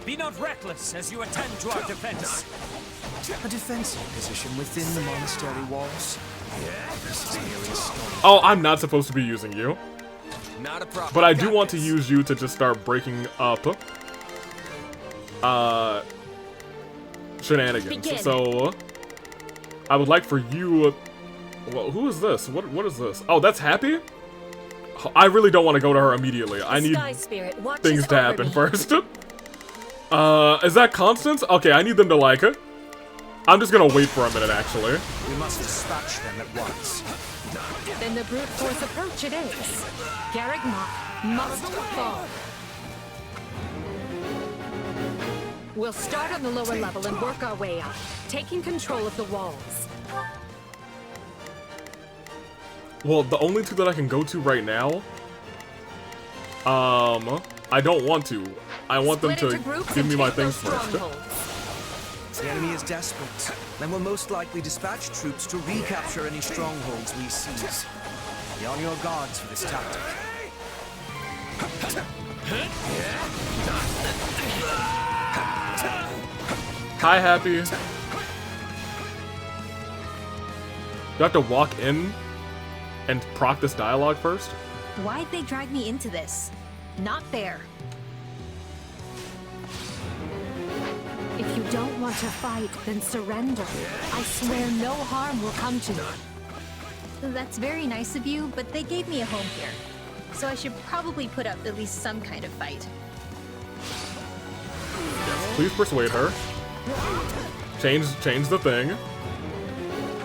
Be not reckless as you attend to our defense. A defensive position within the monastery walls. Oh, I'm not supposed to be using you. Not a problem. But I do want to use you to just start breaking up shenanigans. Begin. So I would like for you. Well, who is this? What is this? Oh, that's Happy? I really don't want to go to her immediately. I need things to happen first. Is that Constance? Okay, I need them to like her. I'm just gonna wait for a minute, actually. We must dispatch them at once. Then the brute force approach it is. Garrick Mach must fall. We'll start on the lower level and work our way up, taking control of the walls. Well, the only two that I can go to right now, I don't want to. I want them to give me my things first. The enemy is desperate, and will most likely dispatch troops to recapture any strongholds we seize. Be on your guards for this tactic. Hi, Happy. Do I have to walk in and proc this dialogue first? Why'd they drag me into this? Not fair. If you don't want to fight, then surrender. I swear no harm will come to you. That's very nice of you, but they gave me a home here. So I should probably put up at least some kind of fight. Yes, please persuade her. Change the thing.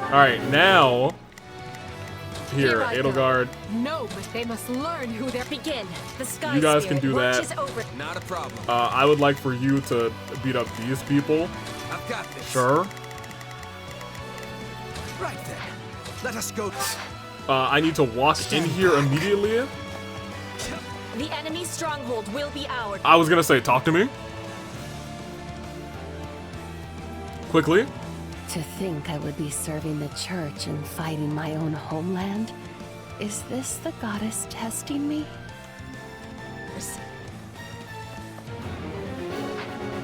Alright, now... Here, Edelgard. No, but they must learn who they're. Begin. The sky You guys can do Watch that. is over. Not a problem. I would like for you to beat up these people. I've got this. Sure. Right then. Let us go. I need to walk in here immediately. The enemy's stronghold will be ours. I was gonna say, talk to me. Quickly. To think I would be serving the church and fighting my own homeland? Is this the goddess testing me?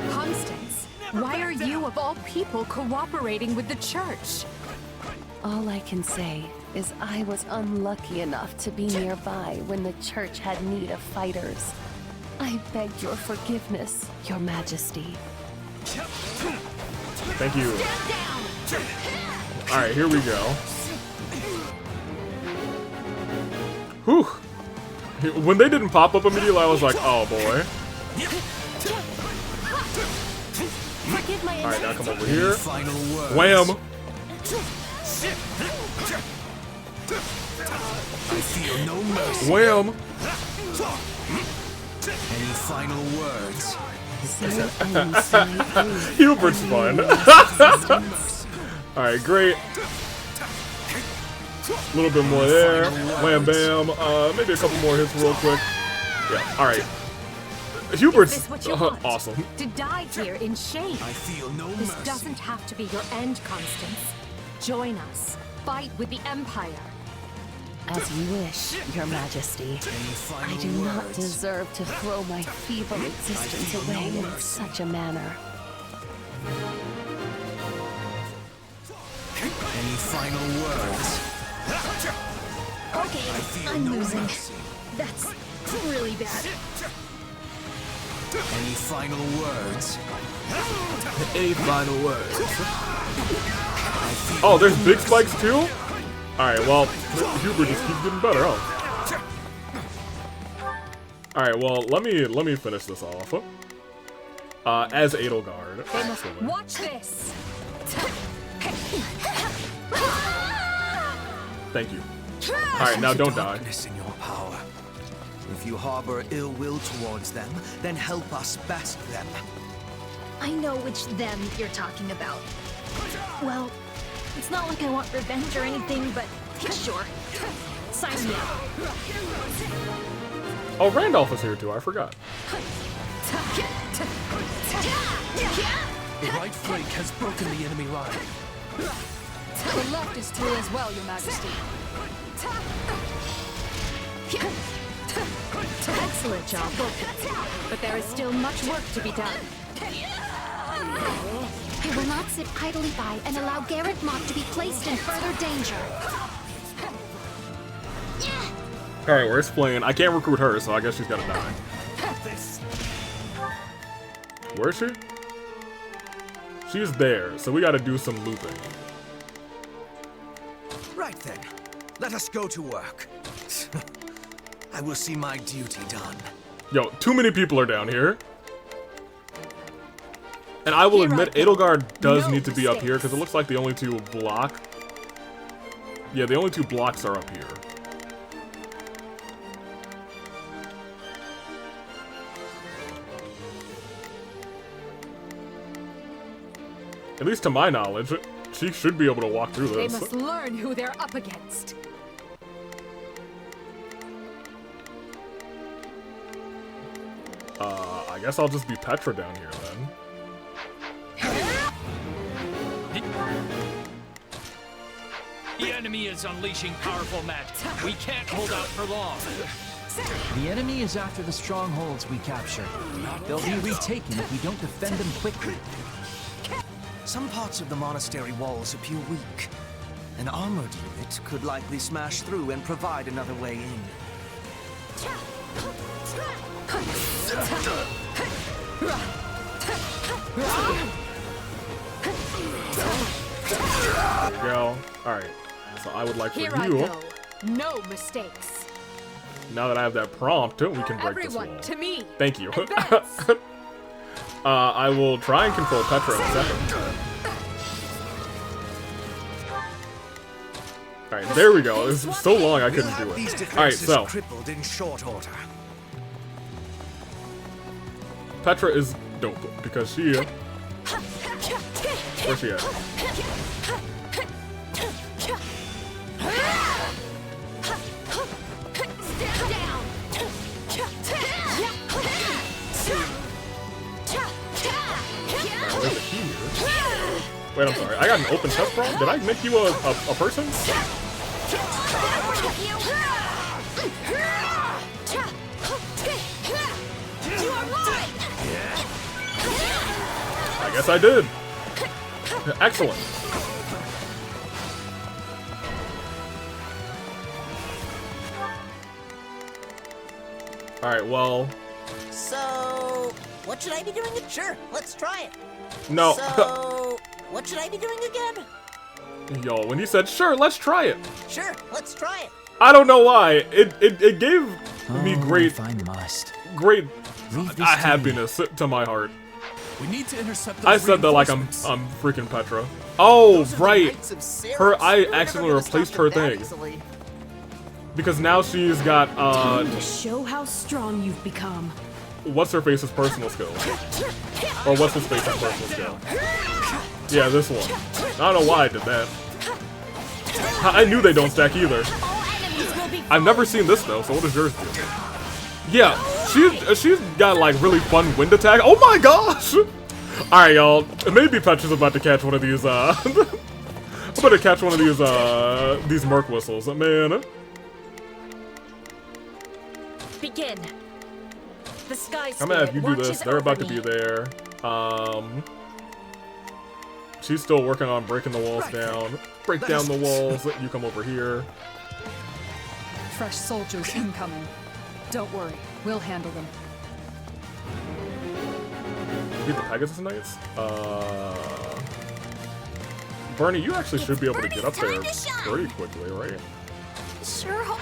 Constance, why are you of all people cooperating with the church? All I can say is I was unlucky enough to be nearby when the church had need of fighters. I beg your forgiveness, Your Majesty. Thank you. Alright, here we go. Whew. When they didn't pop up immediately, I was like, oh boy. Alright, now come over here. Wham! I feel no mercy. Wham! Any final words? Hubert's fun. Alright, great. A little bit more there. Wham bam. Maybe a couple more hits real quick. Yeah, alright. Hubert's awesome. To die here in shame. I feel no This mercy. doesn't have to be your end, Constance. Join us. Fight with the Empire. As you wish, Your Majesty. I do not deserve to throw my feeble existence away in such a manner. Any final words? Okay, I'm losing. That's really bad. Any final words? Any final words? Oh, there's big spikes too? Alright, well, Hubert just keeps getting better, huh? Alright, well, let me finish this off. As Edelgard. They must watch this. Thank you. Alright, now don't die. Darkness in your power. If you harbor ill will towards them, then help us best them. I know which them you're talking about. Well, it's not like I want revenge or anything, but sure. Sign me up. Oh, Randolph is here too, I forgot. The right flank has broken the enemy line. The left is through as well, Your Majesty. Excellent job, both of you. But there is still much work to be done. I will not sit idly by and allow Garrett Mock to be placed in further danger. Alright, where's Flynn? I can't recruit her, so I guess she's gotta die. Where is she? She's there, so we gotta do some looping. Right then, let us go to work. I will see my duty done. Yo, too many people are down here. And I will admit, Edelgard does need to be up here, because it looks like the only two block. Yeah, the only two blocks are up here. At least to my knowledge, she should be able to walk through They this. must learn who they're up against. I guess I'll just be Petra down here then. The enemy is unleashing powerful magic. We can't hold out for long. The enemy is after the strongholds we capture. They'll be retaken if we don't defend them quickly. Some parts of the monastery walls appear weak. An armored unit could likely smash through and provide another way in. There we go. Alright. So I would like for Here you, I go. No mistakes. now that I have that prompt, we can break this Everyone, wall. to me. Thank you. I will try and control Petra in a second. Alright, there we go. This is so long I couldn't do it. Alright, so Crippled in short order. Petra is dope because she. Where's she at? Wait, I'm sorry. I got an open chest problem? Did I make you a person? I guess I did. Excellent. Alright, well. So, what should I be doing? Sure, let's try it. No. So, what should I be doing again? Yo, when he said, sure, let's try it. Sure, let's try it. I don't know why. It gave me great happiness to my heart. We need to intercept I said that like I'm freaking Petra. Oh, right. I accidentally replaced her thing. Because now she's got Time to show how strong you've become. what's her face's personal skill? Or what's his face's personal skill? Yeah, this one. I don't know why I did that. I knew they don't stack either. I've never seen this though, so what does yours do? Yeah, she's got like really fun wind attack. Oh my gosh! Alright, y'all. Maybe Petra's about to catch one of these, I'm about to catch one of these Merc whistles. Man. Begin. The sky I'm gonna have you do spirit this. They're about to be there. She's still working on breaking the walls down. Break down the walls. You come over here. Fresh soldiers incoming. Don't worry, we'll handle them. Beat the Pegasus Knights? Bernie, you actually should be able to get up there pretty quickly, right? Sure hope.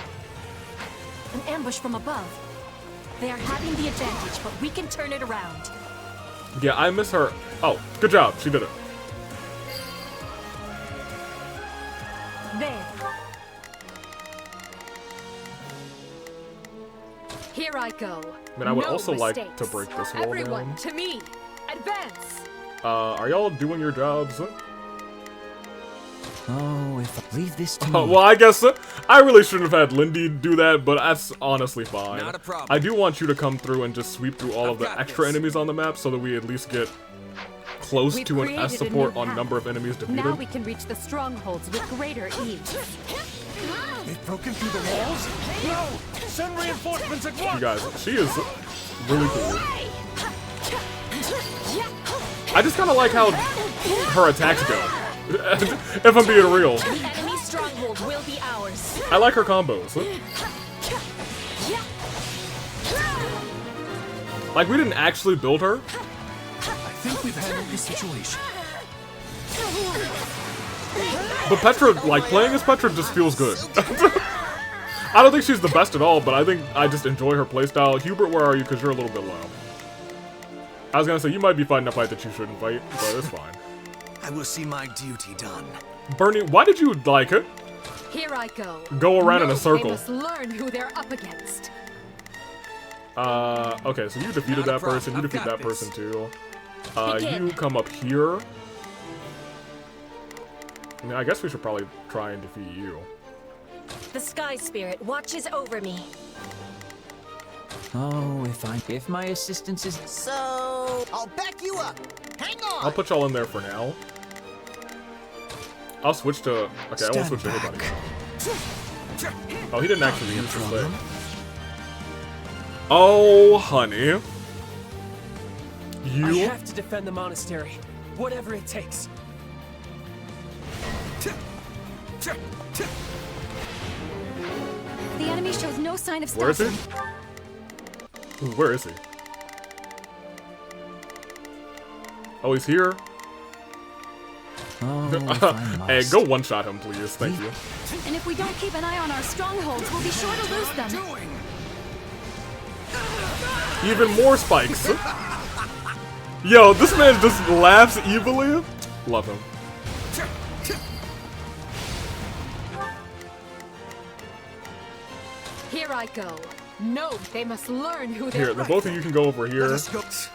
An ambush from above. They are having the advantage, but we can turn it around. Yeah, I miss her. Oh, good job. She did it. There. Here I go. I mean, I would also like to break this wall Everyone, down. to me. Advance. Are y'all doing your jobs? Oh, if I leave this to me. Well, I guess I really shouldn't have had Lindy do that, but that's honestly fine. Not a problem. I do want you to come through and just sweep through all of the extra enemies on the map so that we at least get close We've to an created S a support new on path. number of enemies defeated. Now we can reach the strongholds with greater ease. They've broken through the walls? No! Send reinforcements at once! You guys, she is really cool. I just kind of like how her attacks go. If I'm being real. The enemy stronghold will be ours. I like her combos. Like, we didn't actually build her. I think we've handled the situation. But Petra, like, playing as Petra just feels good. I don't think she's the best at all, but I think I just enjoy her playstyle. Hubert, where are you? Because you're a little bit low. I was gonna say, you might be fighting a fight that you shouldn't fight, but it's fine. I will see my duty done. Bernie, why did you, like, Here I go. go around in a They circle? must learn who they're up against. Okay, so you defeated that person, you defeat that person too. You come up here. I mean, I guess we should probably try and defeat you. The sky spirit watches over me. Oh, if my assistance is... So, I'll back you up. Hang on. I'll put y'all in there for now. I'll switch to... Okay, I won't switch to anybody. Oh, he didn't actually use this thing. Oh, honey. I have to defend the monastery, whatever it takes. The enemy shows no sign of Where is he? stopping. Ooh, where is he? Oh, he's here? Oh, hey, go one-shot him, please. Thank you. And if we don't keep an eye on our strongholds, we'll be sure to lose them. Even more spikes. Yo, this man just laughs evilly. Love him. Here I go. No, they must learn who they're Here, the both of you can go over here.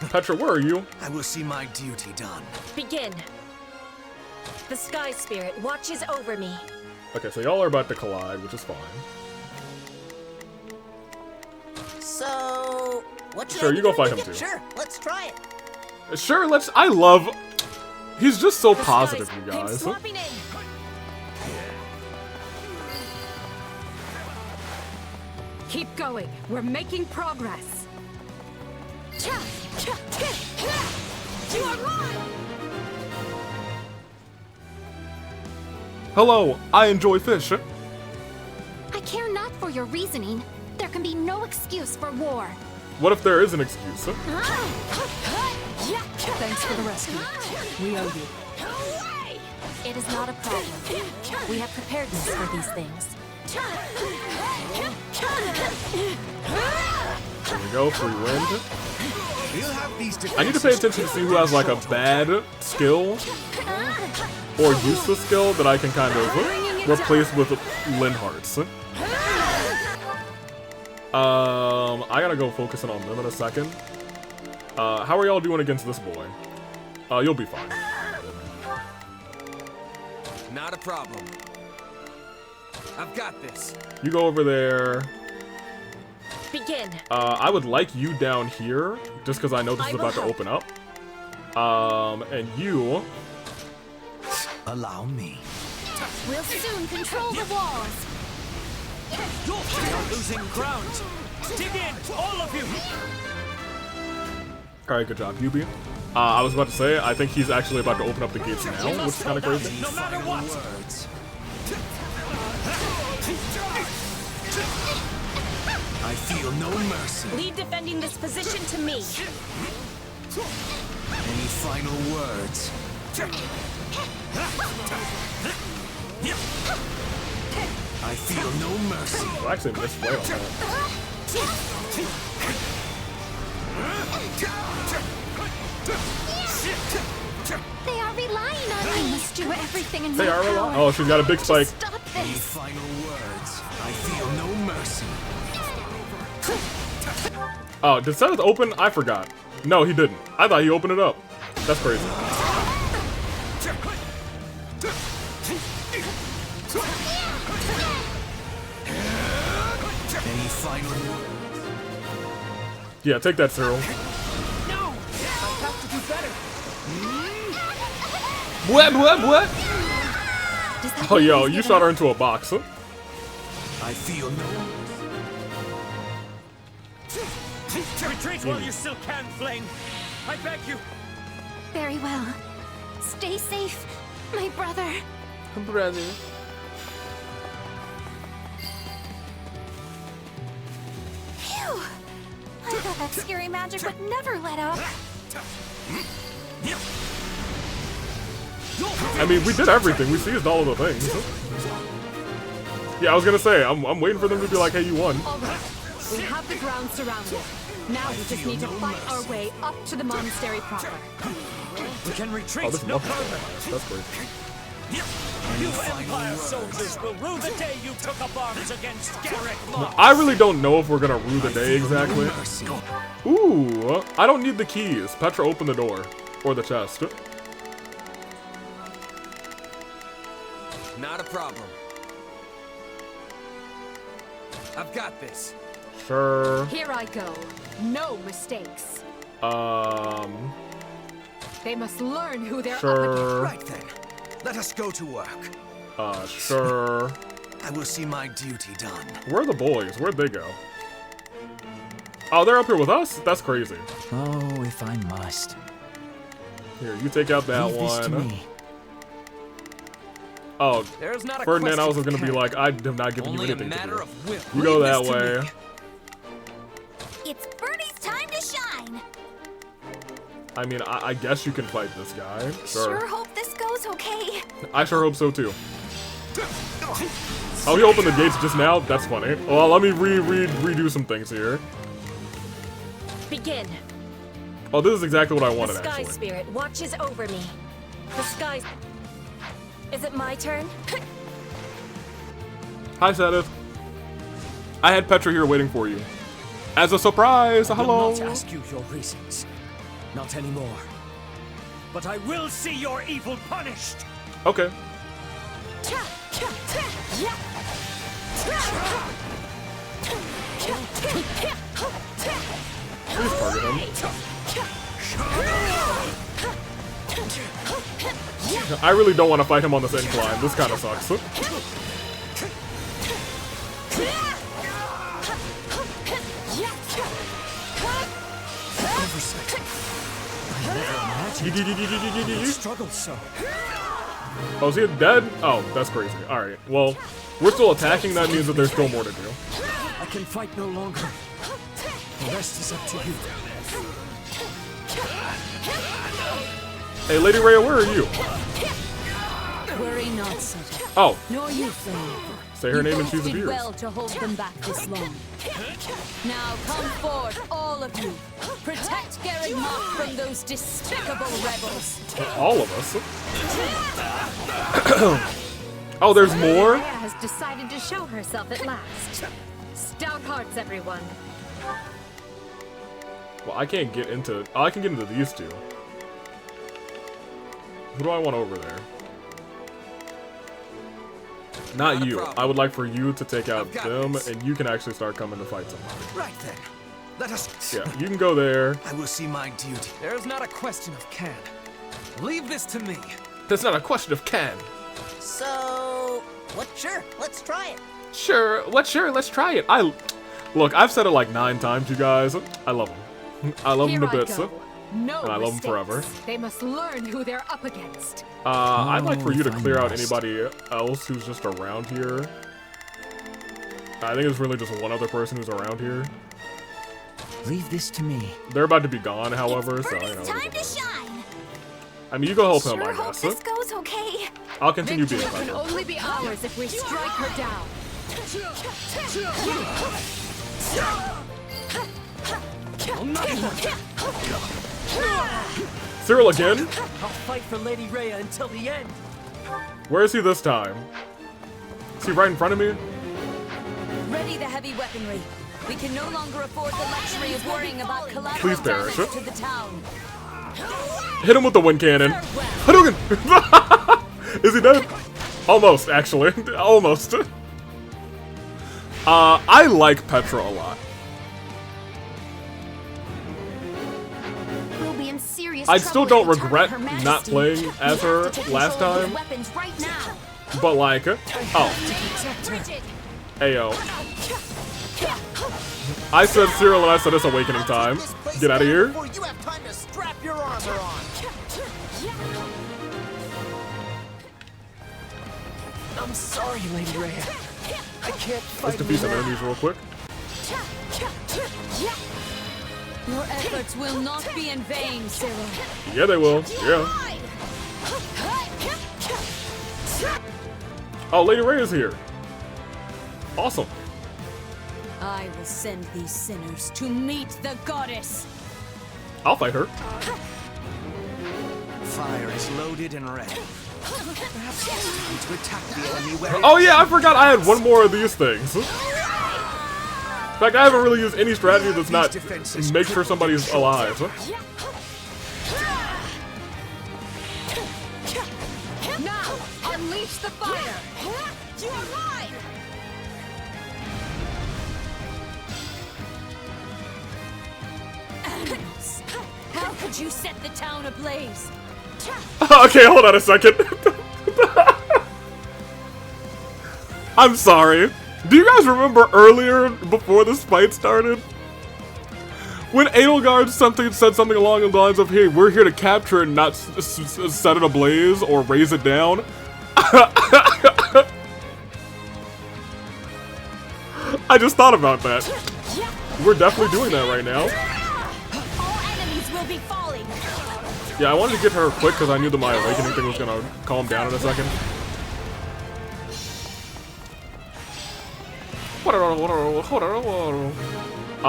Petra, where are you? I will see my duty done. Begin. The sky spirit watches over me. Okay, so y'all are about to collide, which is fine. So, what should Sure, I you go do fight to him get- too. Sure, let's try it. Sure, let's... I love... He's just so positive, you I'm guys. swapping in. Keep going. We're making progress. You are mine. Hello, I enjoy fish. I care not for your reasoning. There can be no excuse for war. What if there is an excuse? Thanks for the rescue. We owe you. It is not a problem. We have preparedness for these things. There we go, free wind. I need to pay attention to see who has like a bad skill or useless skill that I can kind of replace with Linhardt's. I gotta go focusing on them in a second. How are y'all doing against this boy? You'll be fine. Not a problem. I've got this. You go over there. Begin. I would like you down here, just because I know this is about to open up. And you... Allow me. We'll soon control the walls. We are losing ground. Dig in, all of you. Alright, good job, Hubie. I was about to say, I think he's actually about to open up the gates now, which is kind of crazy. No matter what. I feel no mercy. Lead defending this position to me. Any final words? I feel no mercy. Well, actually, missed play on that. They are relying on me. I must do everything in They my are power. relying. Oh, she's got a big spike. Stop Any this. final words? I feel no mercy. Oh, did Seth open? I forgot. No, he didn't. I thought he opened it up. That's crazy. Any final? Yeah, take that, Cyril. No, I have to do better. What? Oh, yo, you shot her into a box. Huh? I feel no. Retreat while you still can, Flame. I beg you. Very well. Stay safe, my brother. Brother. Phew. I thought that scary magic would never let up. I mean, we did everything. We seized all of the things. Yeah, I was gonna say, I'm waiting for them to be like, hey, you won. All right. We have the ground surrounded. Now we just need to fight our way up to the monastery proper. We can retreat Oh, this no is further. That's crazy. You Empire soldiers will rue the day you took up arms against Garrick Moss. I really don't know if we're gonna rue the day exactly. Ooh, I don't need the keys. Petra, open the door. Or the chest. Not a problem. I've got this. Sure. Here I go. No mistakes. They must learn who they're up against. Sure. Right then. Let us go to work. Sure. I will see my duty done. Where are the boys? Where'd they go? Oh, they're up here with us? That's crazy. Oh, if I must. Here, you take out that Leave this to one. me. Oh, There's not a Ferdinand, I was question gonna be of like, I have not given you Only a anything to matter do. of will. You go Leave that this to way. me. It's Bernie's time to shine. I mean, I guess you can fight this guy. Sure Sure. hope this goes okay. I sure hope so too. Oh, he opened the gates just now? That's funny. Well, let me redo some things here. Begin. Oh, this is exactly what I wanted, The Sky actually. Spirit watches over me. The Sky... Is it my turn? Hi, Sedith. I had Petra here waiting for you. As a surprise, I will hello. not ask you your reasons. Not anymore. But I will see your evil punished. Okay. Please target him. I really don't want to fight him on this incline. This kind of sucks. Struggled so. Oh, is he dead? Oh, that's crazy. Alright, well, we're still attacking. That means that there's still more to do. I can fight no longer. The rest is up to you. Hey, Lady Rhea, where are you? Worry not, Seth. Oh. Nor you, Flame. Say her name and she's a did deer. well to hold them back this long. Now come forth, all of you. Protect Garrick Mock from those despicable rebels. All of us? Oh, there's more? Rhea has decided to show herself at last. Stout hearts, everyone. Well, I can't get into... Oh, I can get into these two. Who do I want over there? Not you. I would like for you to take out them, and you can actually start coming to fight somebody. Right then. Let us... Yeah, you can go there. I will see my duty. There's not a question of can. Leave this to me. That's not a question of can. So, what? Sure, let's try it. Sure, let's try it. Look, I've said it like 9 times, you guys. I love them. I love them to bits. No and I love them mistakes. forever. They must learn who they're up against. I'd like for you to clear out anybody else who's just around here. I think it's really just one other person who's around here. Leave this to me. They're about to be gone, however, so you know. Time to shine. I mean, you go help him, I Hope guess. this goes okay. I'll continue being Victory can better. only be ours if we strike her down. Cyril again? I'll fight for Lady Rhea until the end. Where is he this time? Is he right in front of me? Ready the heavy weaponry. We can no longer afford the luxury of worrying about collateral Please perish. damage to the town. Hit him with the wind cannon. Hadouken! Is he dead? Almost, actually. Almost. I like Petra a lot. We'll be in serious I still trouble don't if we target regret Her not Majesty. playing We as have her to take last control of time, your weapons right now. but like, oh. Bridget. Ayo. I said Cyril and I said it's awakening time. Get out of here. Before you have time to strap your armor on. I'm sorry, Lady Rhea. I can't fight. Let's defeat some enemies real quick. Your efforts will not be in vain, Cyril. Yeah, they will. Yeah. Oh, Lady Ray is here. Awesome. I will send these sinners to meet the goddess. I'll fight her. Fire is loaded and ready. Perhaps it's time to attack the enemy where Oh yeah, I forgot I had one more of these things. In fact, I haven't really used any strategy that's not make sure somebody's alive. Now, unleash the fire. You are mine. Animals. How could you set the town ablaze? Okay, hold on a second. I'm sorry. Do you guys remember earlier, before this fight started? When Edelgard said something along the lines of, hey, we're here to capture and not set it ablaze or raise it down? I just thought about that. We're definitely doing that right now. All enemies will be falling. Yeah, I wanted to get her quick because I knew that my awakening thing was gonna calm down in a second.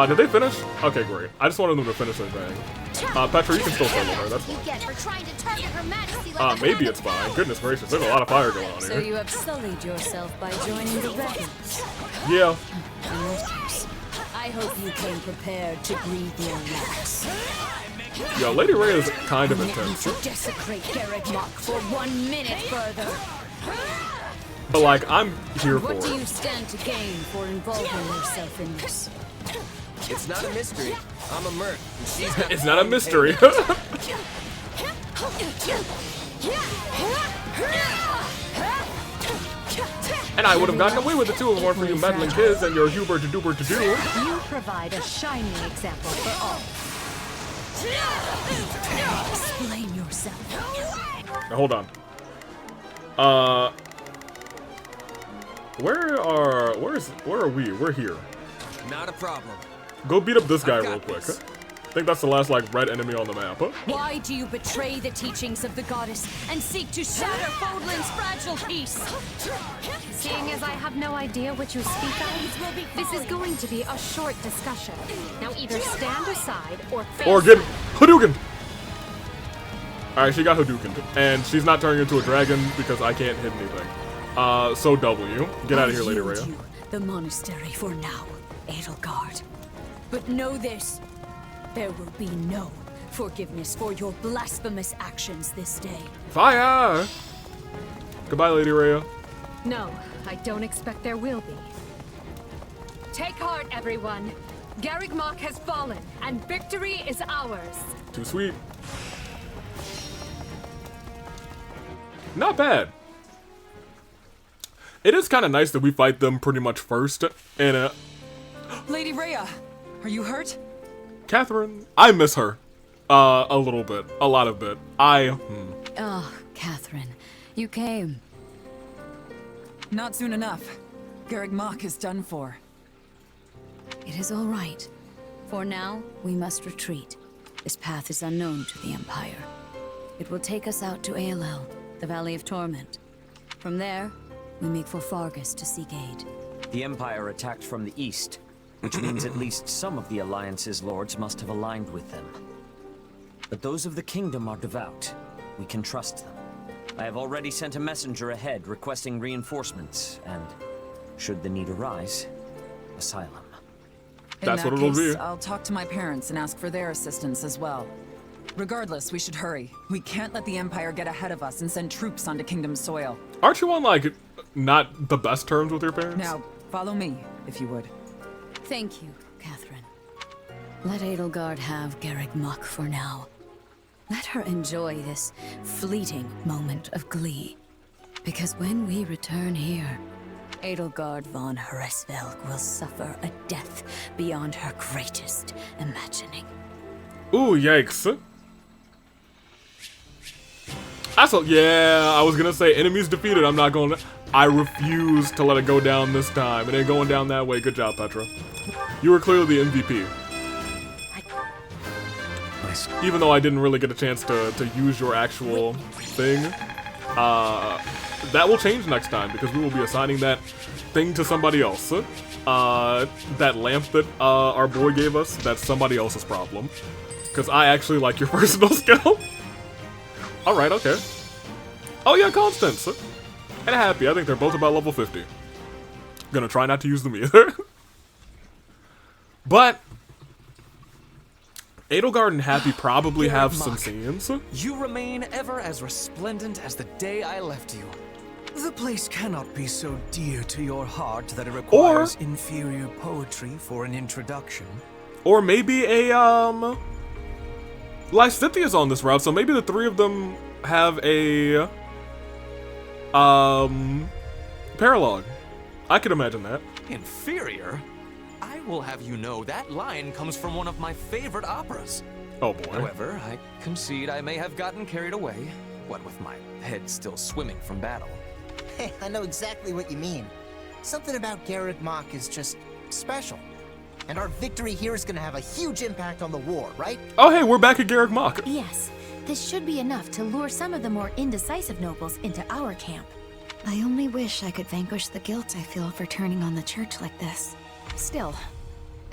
Did they finish? Okay, great. I just wanted them to finish their thing. Petra, you can still solo her, that's You fine. get for trying to target Her Majesty like a Maybe it's fine. Goodness gracious, there's a lot of fire going on So here. you have sullied yourself by joining the rebels. Yeah. I hope you came prepared to breathe your last. Yo, Lady Ray is kind of intense. To desecrate Garreg Mach for 1 minute further. But like, I'm here for What do it. you stand to gain for involving yourself in this? It's not a mystery. I'm a merc. And she's got It's not a mystery. And I would have gotten away with it too if it weren't for you meddling kids and your Hubert to Dubert to do. You provide a shining example for all. Explain yourself. Now, hold on. Where are we? We're here. Not a problem. Go beat up this guy real quick. I think that's the last like red enemy on the map. Why do you betray the teachings of the goddess and seek to shatter Fodlan's fragile peace? Seeing as I have no idea what you speak of, this is going to be a short discussion. Now either stand aside or face Or get Hadouken! Alright, she got Hadouken. And she's not turning into a dragon because I can't hit anything. So W. Get out of here, Lady Rhea. You, the monastery for now, Edelgard. But know this, there will be no forgiveness for your blasphemous actions this day. Fire! Goodbye, Lady Rhea. No, I don't expect there will be. Take heart, everyone. Garreg Mach has fallen, and victory is ours. Too sweet. Not bad. It is kind of nice that we fight them pretty much first. And Lady Rhea, are you hurt? Catherine, I miss her. A little bit. A lot of bit. Oh, Catherine, you came. Not soon enough. Garreg Mach is done for. It is all right. For now, we must retreat. This path is unknown to the Empire. It will take us out to ALL, the Valley of Torment. From there, we make for Fargus to seek aid. The Empire attacked from the east, which means at least some of the Alliance's lords must have aligned with them. But those of the Kingdom are devout. We can trust them. I have already sent a messenger ahead requesting reinforcements, and, should the need arise, asylum. That's what it'll be. I'll talk to my parents and ask for their assistance as well. Regardless, we should hurry. We can't let the Empire get ahead of us and send troops onto Kingdom soil. Aren't you on, like, not the best terms with your parents? Now, follow me, if you would. Thank you, Catherine. Let Edelgard have Garreg Mach for now. Let her enjoy this fleeting moment of glee. Because when we return here, Edelgard von Hresvelg will suffer a death beyond her greatest imagining. Ooh, yikes. Yeah, I was gonna say enemies defeated. I'm not gonna. I refuse to let it go down this time. It ain't going down that way. Good job, Petra. You were clearly the MVP. Nice. Even though I didn't really get a chance to use your actual thing. That will change next time because we will be assigning that thing to somebody else. That lamp that our boy gave us, that's somebody else's problem. Because I actually like your personal skill. Alright, okay. Oh yeah, Constance. And Happy, I think they're both about level 50. Gonna try not to use them either. But Edelgard and Happy probably have some scenes. You remain ever as resplendent as the day I left you. The place cannot be so dear to your heart that it requires inferior poetry for an introduction. Or maybe a, Lysithia's on this route, so maybe the three of them have a, paralogue. I could imagine that. Inferior? I will have you know that line comes from one of my favorite operas. Oh boy. However, I concede I may have gotten carried away, what with my head still swimming from battle. Hey, I know exactly what you mean. Something about Garreg Mach is just special. And our victory here is gonna have a huge impact on the war, right? Oh hey, we're back at Garreg Mach. Yes, this should be enough to lure some of the more indecisive nobles into our camp. I only wish I could vanquish the guilt I feel for turning on the church like this. Still,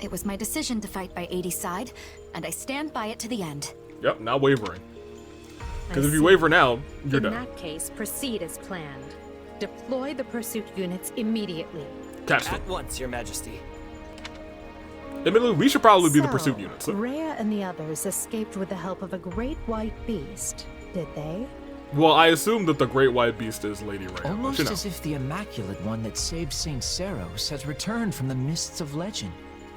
it was my decision to fight by Edie's side, and I stand by it to the end. Yep, not wavering. Because if you waver now, you're done. In that case, proceed as planned. Deploy the pursuit units immediately. Catch them. At once, Your Majesty. Admittedly, we should probably be the pursuit units. Rhea and the others escaped with the help of a great white beast, did they? Well, I assume that the Great White Beast is Lady Rhea. Almost but, you know. as if the Immaculate One that saved St. Seros has returned from the mists of legend.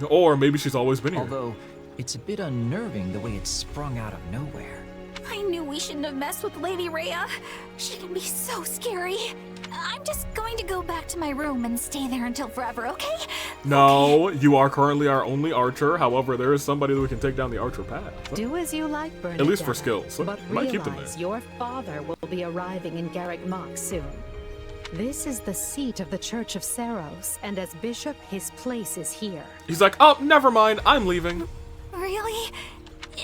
Or maybe she's always been here. Although, it's a bit unnerving the way it sprung out of nowhere. I knew we shouldn't have messed with Lady Rhea. She can be so scary. I'm just going to go back to my room and stay there until forever, okay? No, you are currently our only archer. However, there is somebody that we can take down the archer path. Do as you like, Bernadette. At least for skills. But Might keep them there. realize your father will be arriving in Garreg Mach soon. This is the seat of the Church of Seros, and as bishop, his place is here. He's like, oh, never mind, I'm leaving. Really?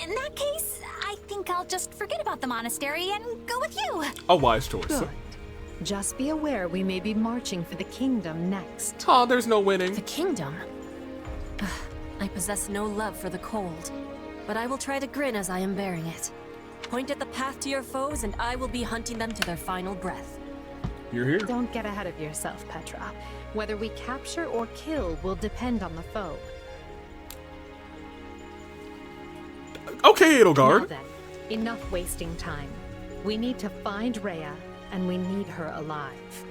In that case, I think I'll just forget about the monastery and go with you. A wise choice. Good. Just be aware we may be marching for the kingdom next. Oh, there's no winning. The kingdom? I possess no love for the cold, but I will try to grin as I am bearing it. Point at the path to your foes, and I will be hunting them to their final breath. You're here. Don't get ahead of yourself, Petra. Whether we capture or kill will depend on the foe. Okay, Edelgard. Now then, enough wasting time. We need to find Rhea, and we need her alive.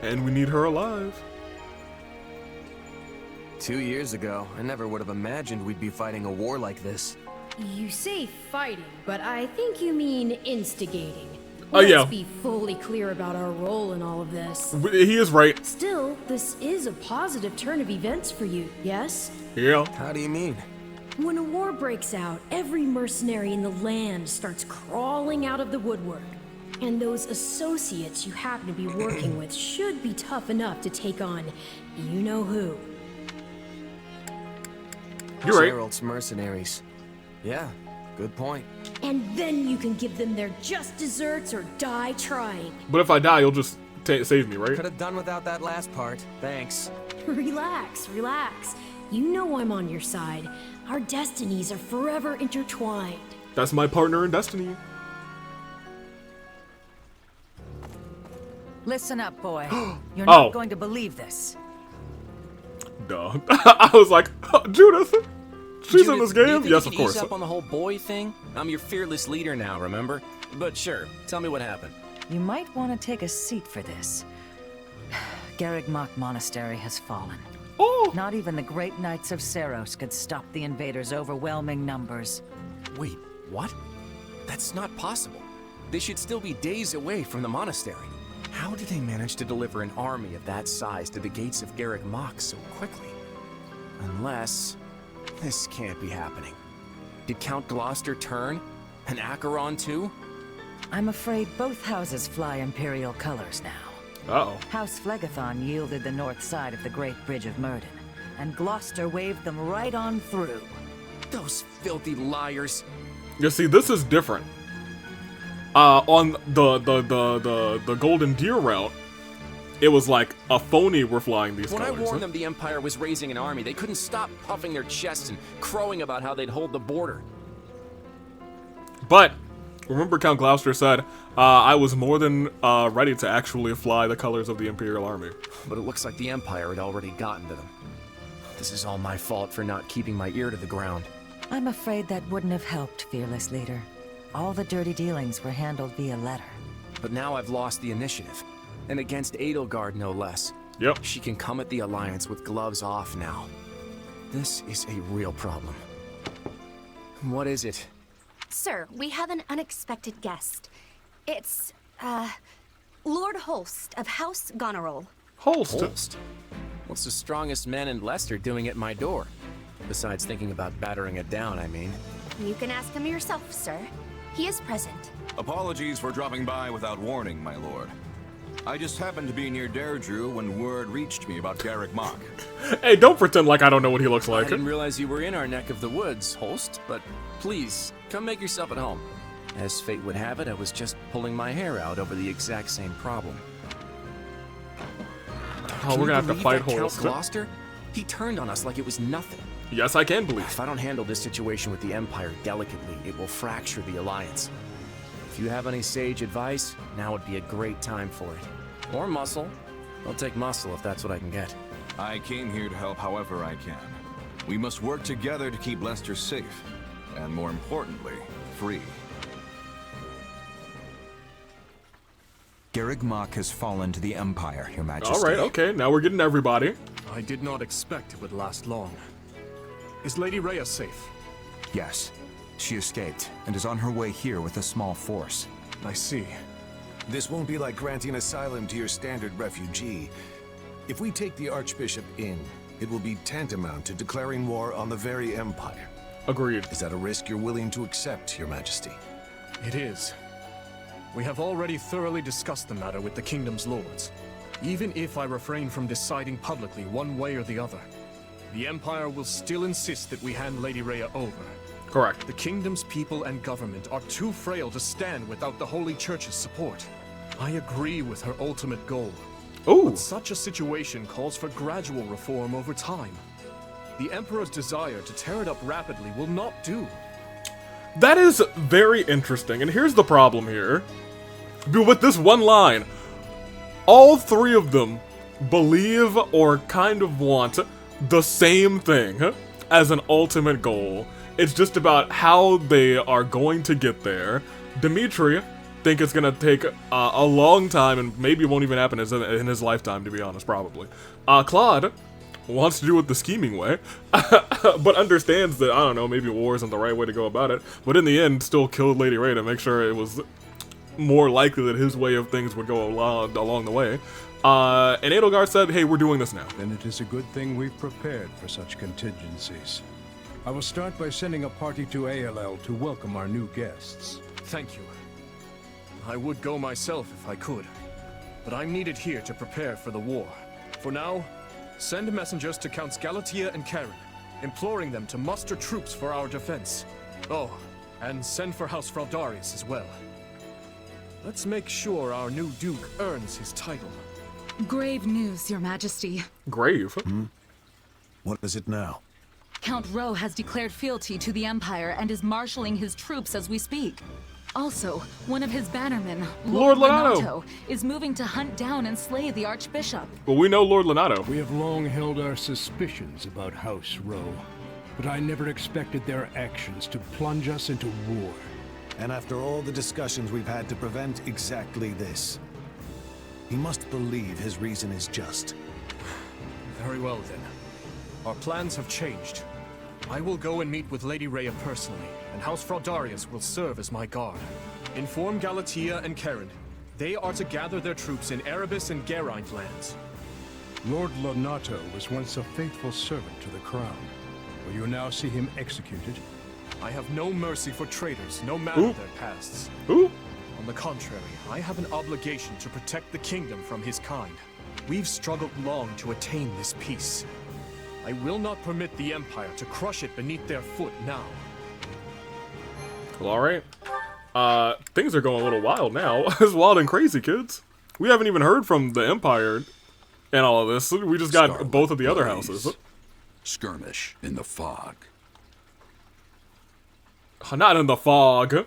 And we need her alive. 2 years ago, I never would have imagined we'd be fighting a war like this. You say fighting, but I think you mean instigating. Oh, yeah. Let's be fully clear about our role in all of this. He is right. Still, this is a positive turn of events for you, yes? Yeah. How do you mean? When a war breaks out, every mercenary in the land starts crawling out of the woodwork. And those associates you happen to be working with should be tough enough to take on you-know-who. You're right. Gerald's mercenaries. Yeah, good point. And then you can give them their just desserts or die trying. But if I die, you'll just save me, right? Could have done without that last part. Thanks. Relax, relax. You know I'm on your side. Our destinies are forever intertwined. That's my partner in destiny. Listen up, boy. You're not going to believe this. Duh. I was like, Judith, she's in this do you game? think Yes, you of could course. ease up on the whole boy thing? I'm your fearless leader now, remember? But sure, tell me what happened. You might want to take a seat for this. Garreg Mach Monastery has fallen. Oh! Not even the great knights of Seros could stop the invaders' overwhelming numbers. Wait, what? That's not possible. They should still be days away from the monastery. How did they manage to deliver an army of that size to the gates of Garreg Mach so quickly? Unless... this can't be happening. Did Count Gloucester turn? And Acheron too? I'm afraid both houses fly Imperial colors now. Uh-oh. House Phlegethon yielded the north side of the Great Bridge of Myrden, and Gloucester waved them right on through. Those filthy liars. You see, this is different. On the Golden Deer route, it was like a phony were flying these When colors. I warned them the Empire was raising an army, they couldn't stop puffing their chests and crowing about how they'd hold the border. But remember, Count Gloucester said, I was more than ready to actually fly the colors of the Imperial Army. But it looks like the Empire had already gotten to them. This is all my fault for not keeping my ear to the ground. I'm afraid that wouldn't have helped, fearless leader. All the dirty dealings were handled via letter. But now I've lost the initiative. And against Edelgard, no less. Yep. She can come at the Alliance with gloves off now. This is a real problem. What is it? Sir, we have an unexpected guest. It's, Lord Holst of House Goneril. Holst? What's the strongest man in Leicester doing at my door? Besides thinking about battering it down, I mean. You can ask him yourself, sir. He is present. Apologies for dropping by without warning, my lord. I just happened to be near Deirdre when word reached me about Garreg Mach. Hey, don't pretend like I don't know what he looks I like. didn't realize you were in our neck of the woods, Holst, but please, come make yourself at home. As fate would have it, I was just pulling my hair out over the exact same problem. Oh, we're gonna have to fight Count Holst. Gloucester? He turned on us like it was nothing. Yes, I can believe. If I don't handle this situation with the Empire delicately, it will fracture the Alliance. If you have any sage advice, now would be a great time for it. Or muscle. I'll take muscle if that's what I can get. I came here to help however I can. We must work together to keep Leicester safe, and more importantly, free. Garreg Mach has fallen to the Empire, Your Majesty. Alright, okay, now we're getting everybody. I did not expect it would last long. Is Lady Rhea safe? Yes. She escaped, and is on her way here with a small force. I see. This won't be like granting asylum to your standard refugee. If we take the Archbishop in, it will be tantamount to declaring war on the very Empire. Agreed. Is that a risk you're willing to accept, Your Majesty? It is. We have already thoroughly discussed the matter with the Kingdom's lords. Even if I refrain from deciding publicly one way or the other, the Empire will still insist that we hand Lady Rhea over. Correct. The Kingdom's people and government are too frail to stand without the Holy Church's support. I agree with her ultimate goal. Ooh. But such a situation calls for gradual reform over time. The Emperor's desire to tear it up rapidly will not do. That is very interesting, and here's the problem here. With this one line, all three of them believe or kind of want the same thing as an ultimate goal. It's just about how they are going to get there. Dimitri think it's gonna take a long time, and maybe it won't even happen in his lifetime, to be honest, probably. Claude wants to do it the scheming way, but understands that, I don't know, maybe war isn't the right way to go about it, but in the end, still killed Lady Ray to make sure it was more likely that his way of things would go along the way. And Edelgard said, hey, we're doing this now. Then it is a good thing we've prepared for such contingencies. I will start by sending a party to ALL to welcome our new guests. Thank you. I would go myself if I could, but I'm needed here to prepare for the war. For now, send messengers to Counts Galatea and Karen, imploring them to muster troops for our defense. Oh, and send for House Fraldarius as well. Let's make sure our new Duke earns his title. Grave news, Your Majesty. Grave? What is it now? Count Rowe has declared fealty to the Empire and is marshaling his troops as we speak. Also, one of his bannermen, Lord Lonato, is moving to hunt down and slay the Archbishop. Well, we know Lord Lonato. We have long held our suspicions about House Rowe, but I never expected their actions to plunge us into war. And after all the discussions we've had to prevent exactly this, he must believe his reason is just. Very well then. Our plans have changed. I will go and meet with Lady Rhea personally, and House Fraldarius will serve as my guard. Inform Galatea and Karen. They are to gather their troops in Erebus and Geraint lands. Lord Lonato was once a faithful servant to the crown. Will you now see him executed? I have no mercy for traitors, no matter their pasts. Who? On the contrary, I have an obligation to protect the kingdom from his kind. We've struggled long to attain this peace. I will not permit the Empire to crush it beneath their foot now. Well, alright. Things are going a little wild now. It's wild and crazy, kids. We haven't even heard from the Empire and all of this. We just got Scarlet both of the other blaze. houses. Skirmish in the fog. Not in the fog.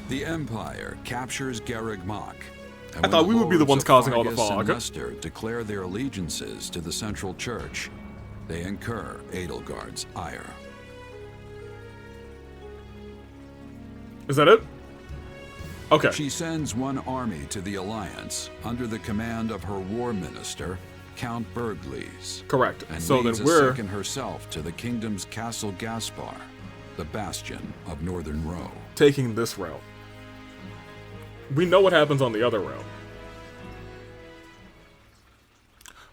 The Empire captures Garreg Mach. I thought we would be the ones causing all the Fargus fog. and Lester declare their allegiances to the Central Church. They incur Edelgard's ire. Is that it? Okay. She sends one army to the Alliance under the command of her war minister, Count Bergles. Correct. And So leads then a we're second herself to the kingdom's Castle Gaspar, the bastion of Northern Row. taking this route. We know what happens on the other route.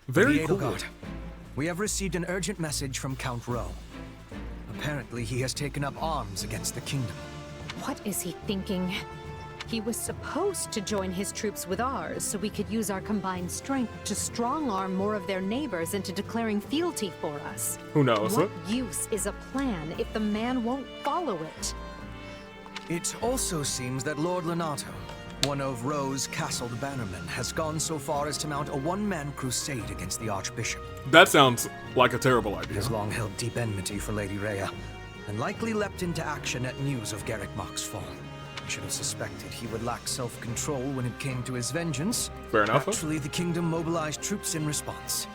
Very Lady cool. Edelgard, we have received an urgent message from Count Rowe. Apparently, he has taken up arms against the kingdom. What is he thinking? He was supposed to join his troops with ours so we could use our combined strength to strong-arm more of their neighbors into declaring fealty for us. Who knows? What use is a plan if the man won't follow it? It also seems that Lord Lonato, one of Rowe's castled bannermen, has gone so far as to mount a one-man crusade against the Archbishop. That sounds like a terrible idea. He has long held deep enmity for Lady Rhea, and likely leapt into action at news of Garreg Mach's fall. I should have suspected he would lack self-control when it came to his vengeance. Fair enough. Actually, the kingdom mobilized troops in response,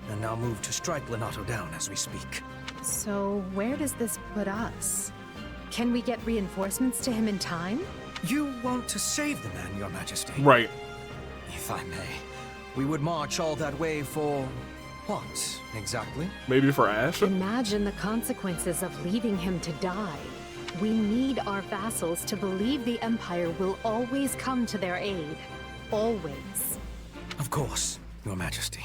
and now move to strike Lonato down as we speak. So where does this put us? Can we get reinforcements to him in time? You want to save the man, Your Majesty? Right. If I may. We would march all that way for... what, exactly? Maybe for Ash? Imagine the consequences of leaving him to die. We need our vassals to believe the Empire will always come to their aid. Always. Of course, Your Majesty.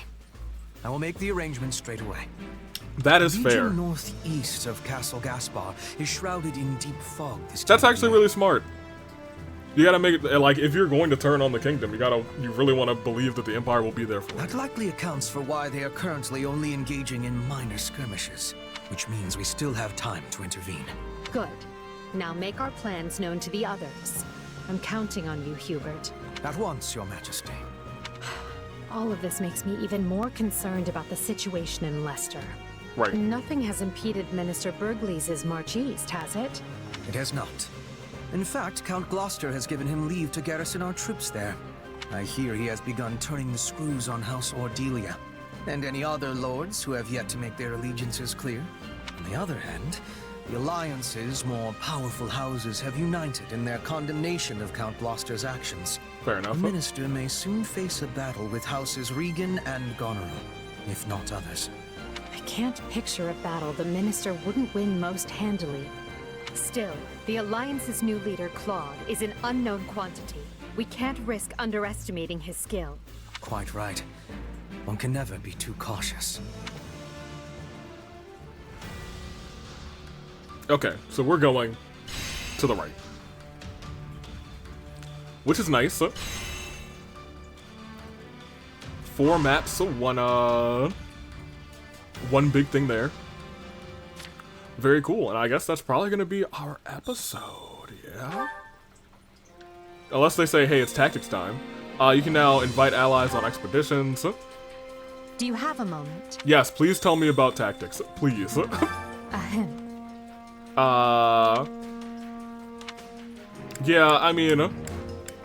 I will make the arrangements straight away. That is the fair. region northeast of Castle Gaspar is shrouded in deep fog this That's time of actually year. really smart. You gotta make it, like, if you're going to turn on the kingdom, you really want to believe that the Empire will be there for That you. likely accounts for why they are currently only engaging in minor skirmishes, which means we still have time to intervene. Good. Now make our plans known to the others. I'm counting on you, Hubert. At once, Your Majesty. All of this makes me even more concerned about the situation in Leicester. Right. Nothing has impeded Minister Bergles' march east, has it? It has not. In fact, Count Gloucester has given him leave to garrison our troops there. I hear he has begun turning the screws on House Ordelia, and any other lords who have yet to make their allegiances clear. On the other hand, The Alliance's more powerful houses have united in their condemnation of Count Gloucester's actions. Fair enough. The Minister may soon face a battle with Houses Regan and Goneril, if not others. I can't picture a battle the Minister wouldn't win most handily. Still, the Alliance's new leader, Claude, is an unknown quantity. We can't risk underestimating his skill. Quite right. One can never be too cautious. Okay, so we're going to the right. Which is nice. 4 maps, so one big thing there. Very cool, and I guess that's probably gonna be our episode, yeah? Unless they say, hey, it's tactics time. You can now invite allies on expeditions. Do you have a moment? Yes, please tell me about tactics, please. Ahem. Yeah, I mean,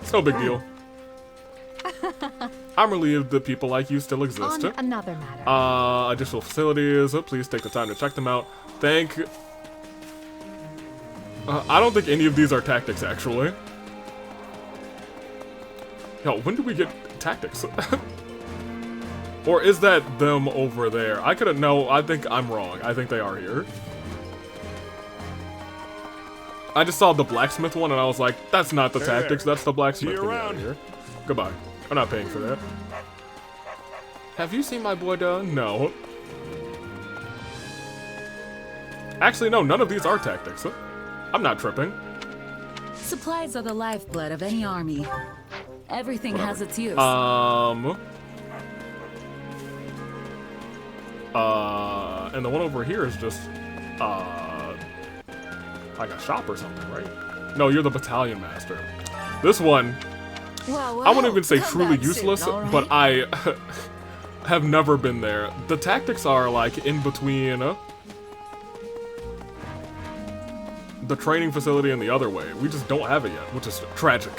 it's no big deal. I'm relieved that people like you still exist. On another matter. Additional facilities, please take the time to check them out. I don't think any of these are tactics, actually. Yo, when do we get tactics? Or is that them over there? I couldn't know. I think I'm wrong. I think they are here. I just saw the blacksmith one and I was like, that's not the tactics, that's the blacksmith. Get out of here. Goodbye. I'm not paying for that. Have you seen my boy done? No. Actually, no, none of these are tactics. I'm not tripping. Supplies are the lifeblood of any army. Everything has its use. And the one over here is just, like a shop or something, right? No, you're the battalion master. This one, Whoa, I wouldn't even say come truly back useless, soon, all right? but I have never been there. The tactics are like in between the training facility and the other way. We just don't have it yet, which is tragic.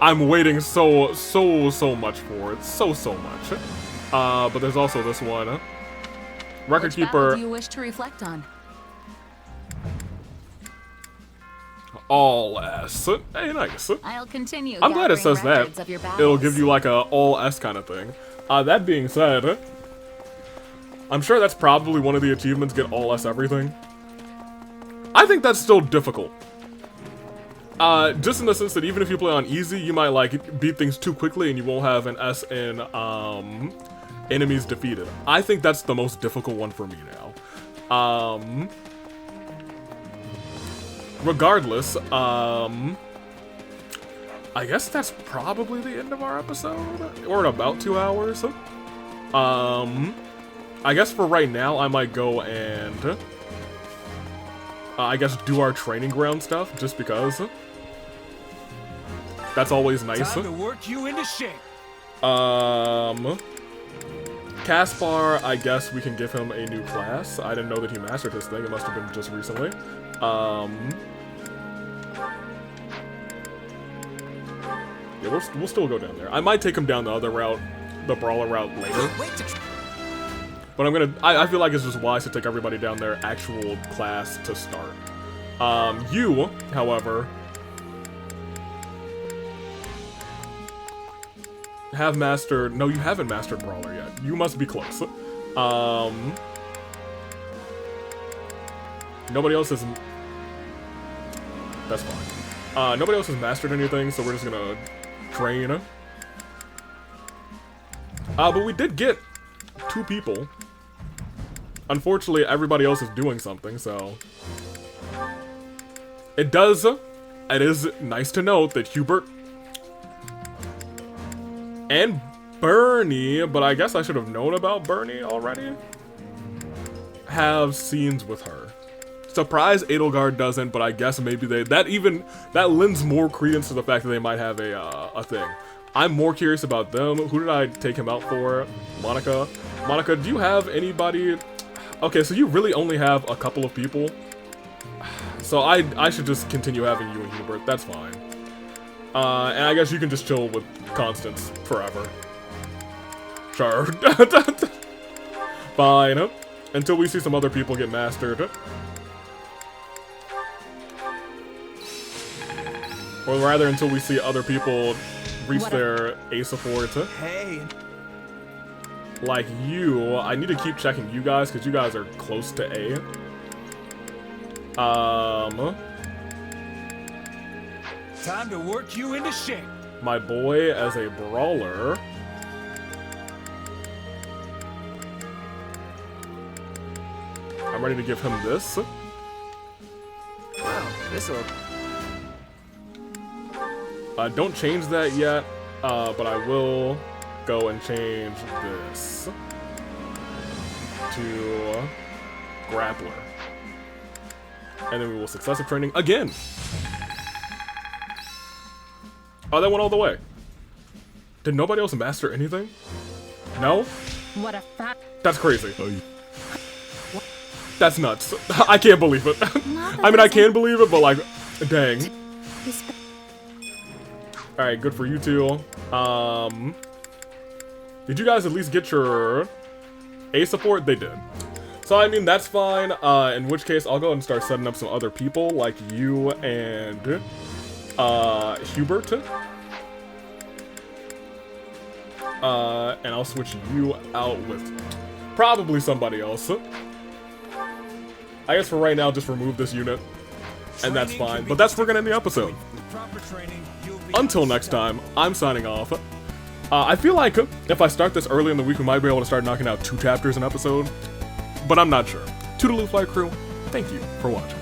I'm waiting so much for it. So much. But there's also this one. Record Which keeper. battle do you wish to reflect on? All S. Hey, nice. I'll continue. I'm glad it says that. records of your It'll give you like a all S kind of thing. That being said, I'm sure that's probably one of the achievements, get all S everything. I think that's still difficult. Just in the sense that even if you play on easy, you might like beat things too quickly and you won't have an S in enemies defeated. I think that's the most difficult one for me now. Regardless, I guess that's probably the end of our episode. We're at about 2 hours. I guess for right now, I might go and I guess do our training ground stuff, just because. That's always nice. Time to work you into shape. Caspar, I guess we can give him a new class. I didn't know that he mastered his thing. It must have been just recently. Yeah, we'll still go down there. I might take him down the other route, the brawler route, later. But I feel like it's just wise to take everybody down their actual class to start. You, however, have mastered... No, you haven't mastered Brawler yet. You must be close. Nobody else has... That's fine. Nobody else has mastered anything, so we're just gonna train. But we did get 2 people. Unfortunately, everybody else is doing something, so... It is nice to note that Hubert and Bernie, but I guess I should have known about Bernie already, have scenes with her. Surprise Edelgard doesn't, but I guess maybe that lends more credence to the fact that they might have a thing. I'm more curious about them. Who did I take him out for? Monica. Monica, do you have anybody? Okay, so you really only have a couple of people. So I should just continue having you and Hubert. That's fine. And I guess you can just chill with Constance forever. Sure. Fine. Until we see some other people get mastered. Or rather, until we see other people reach their A support. Hey. Like you, I need to keep checking you guys, because you guys are close to A. Time to work you into shape. My boy as a brawler. I'm ready to give him this. Wow, this'll... Don't change that yet, but I will go and change this to Grappler. And then we will successive training again. Oh, that went all the way. Did nobody else master anything? No? What a fact. That's crazy. That's nuts. I can't believe it. I mean, I can believe it, but like, dang. Alright, good for you two. Did you guys at least get your A support? They did. So, I mean, that's fine. In which case, I'll go and start setting up some other people, like you and Hubert. And I'll switch you out with probably somebody else. I guess for right now, just remove this unit. And that's fine. But that's where we're gonna end the episode. Until next time, I'm signing off. I feel like if I start this early in the week, we might be able to start knocking out 2 chapters an episode. But I'm not sure. Toodaloo Flight Crew, thank you for watching.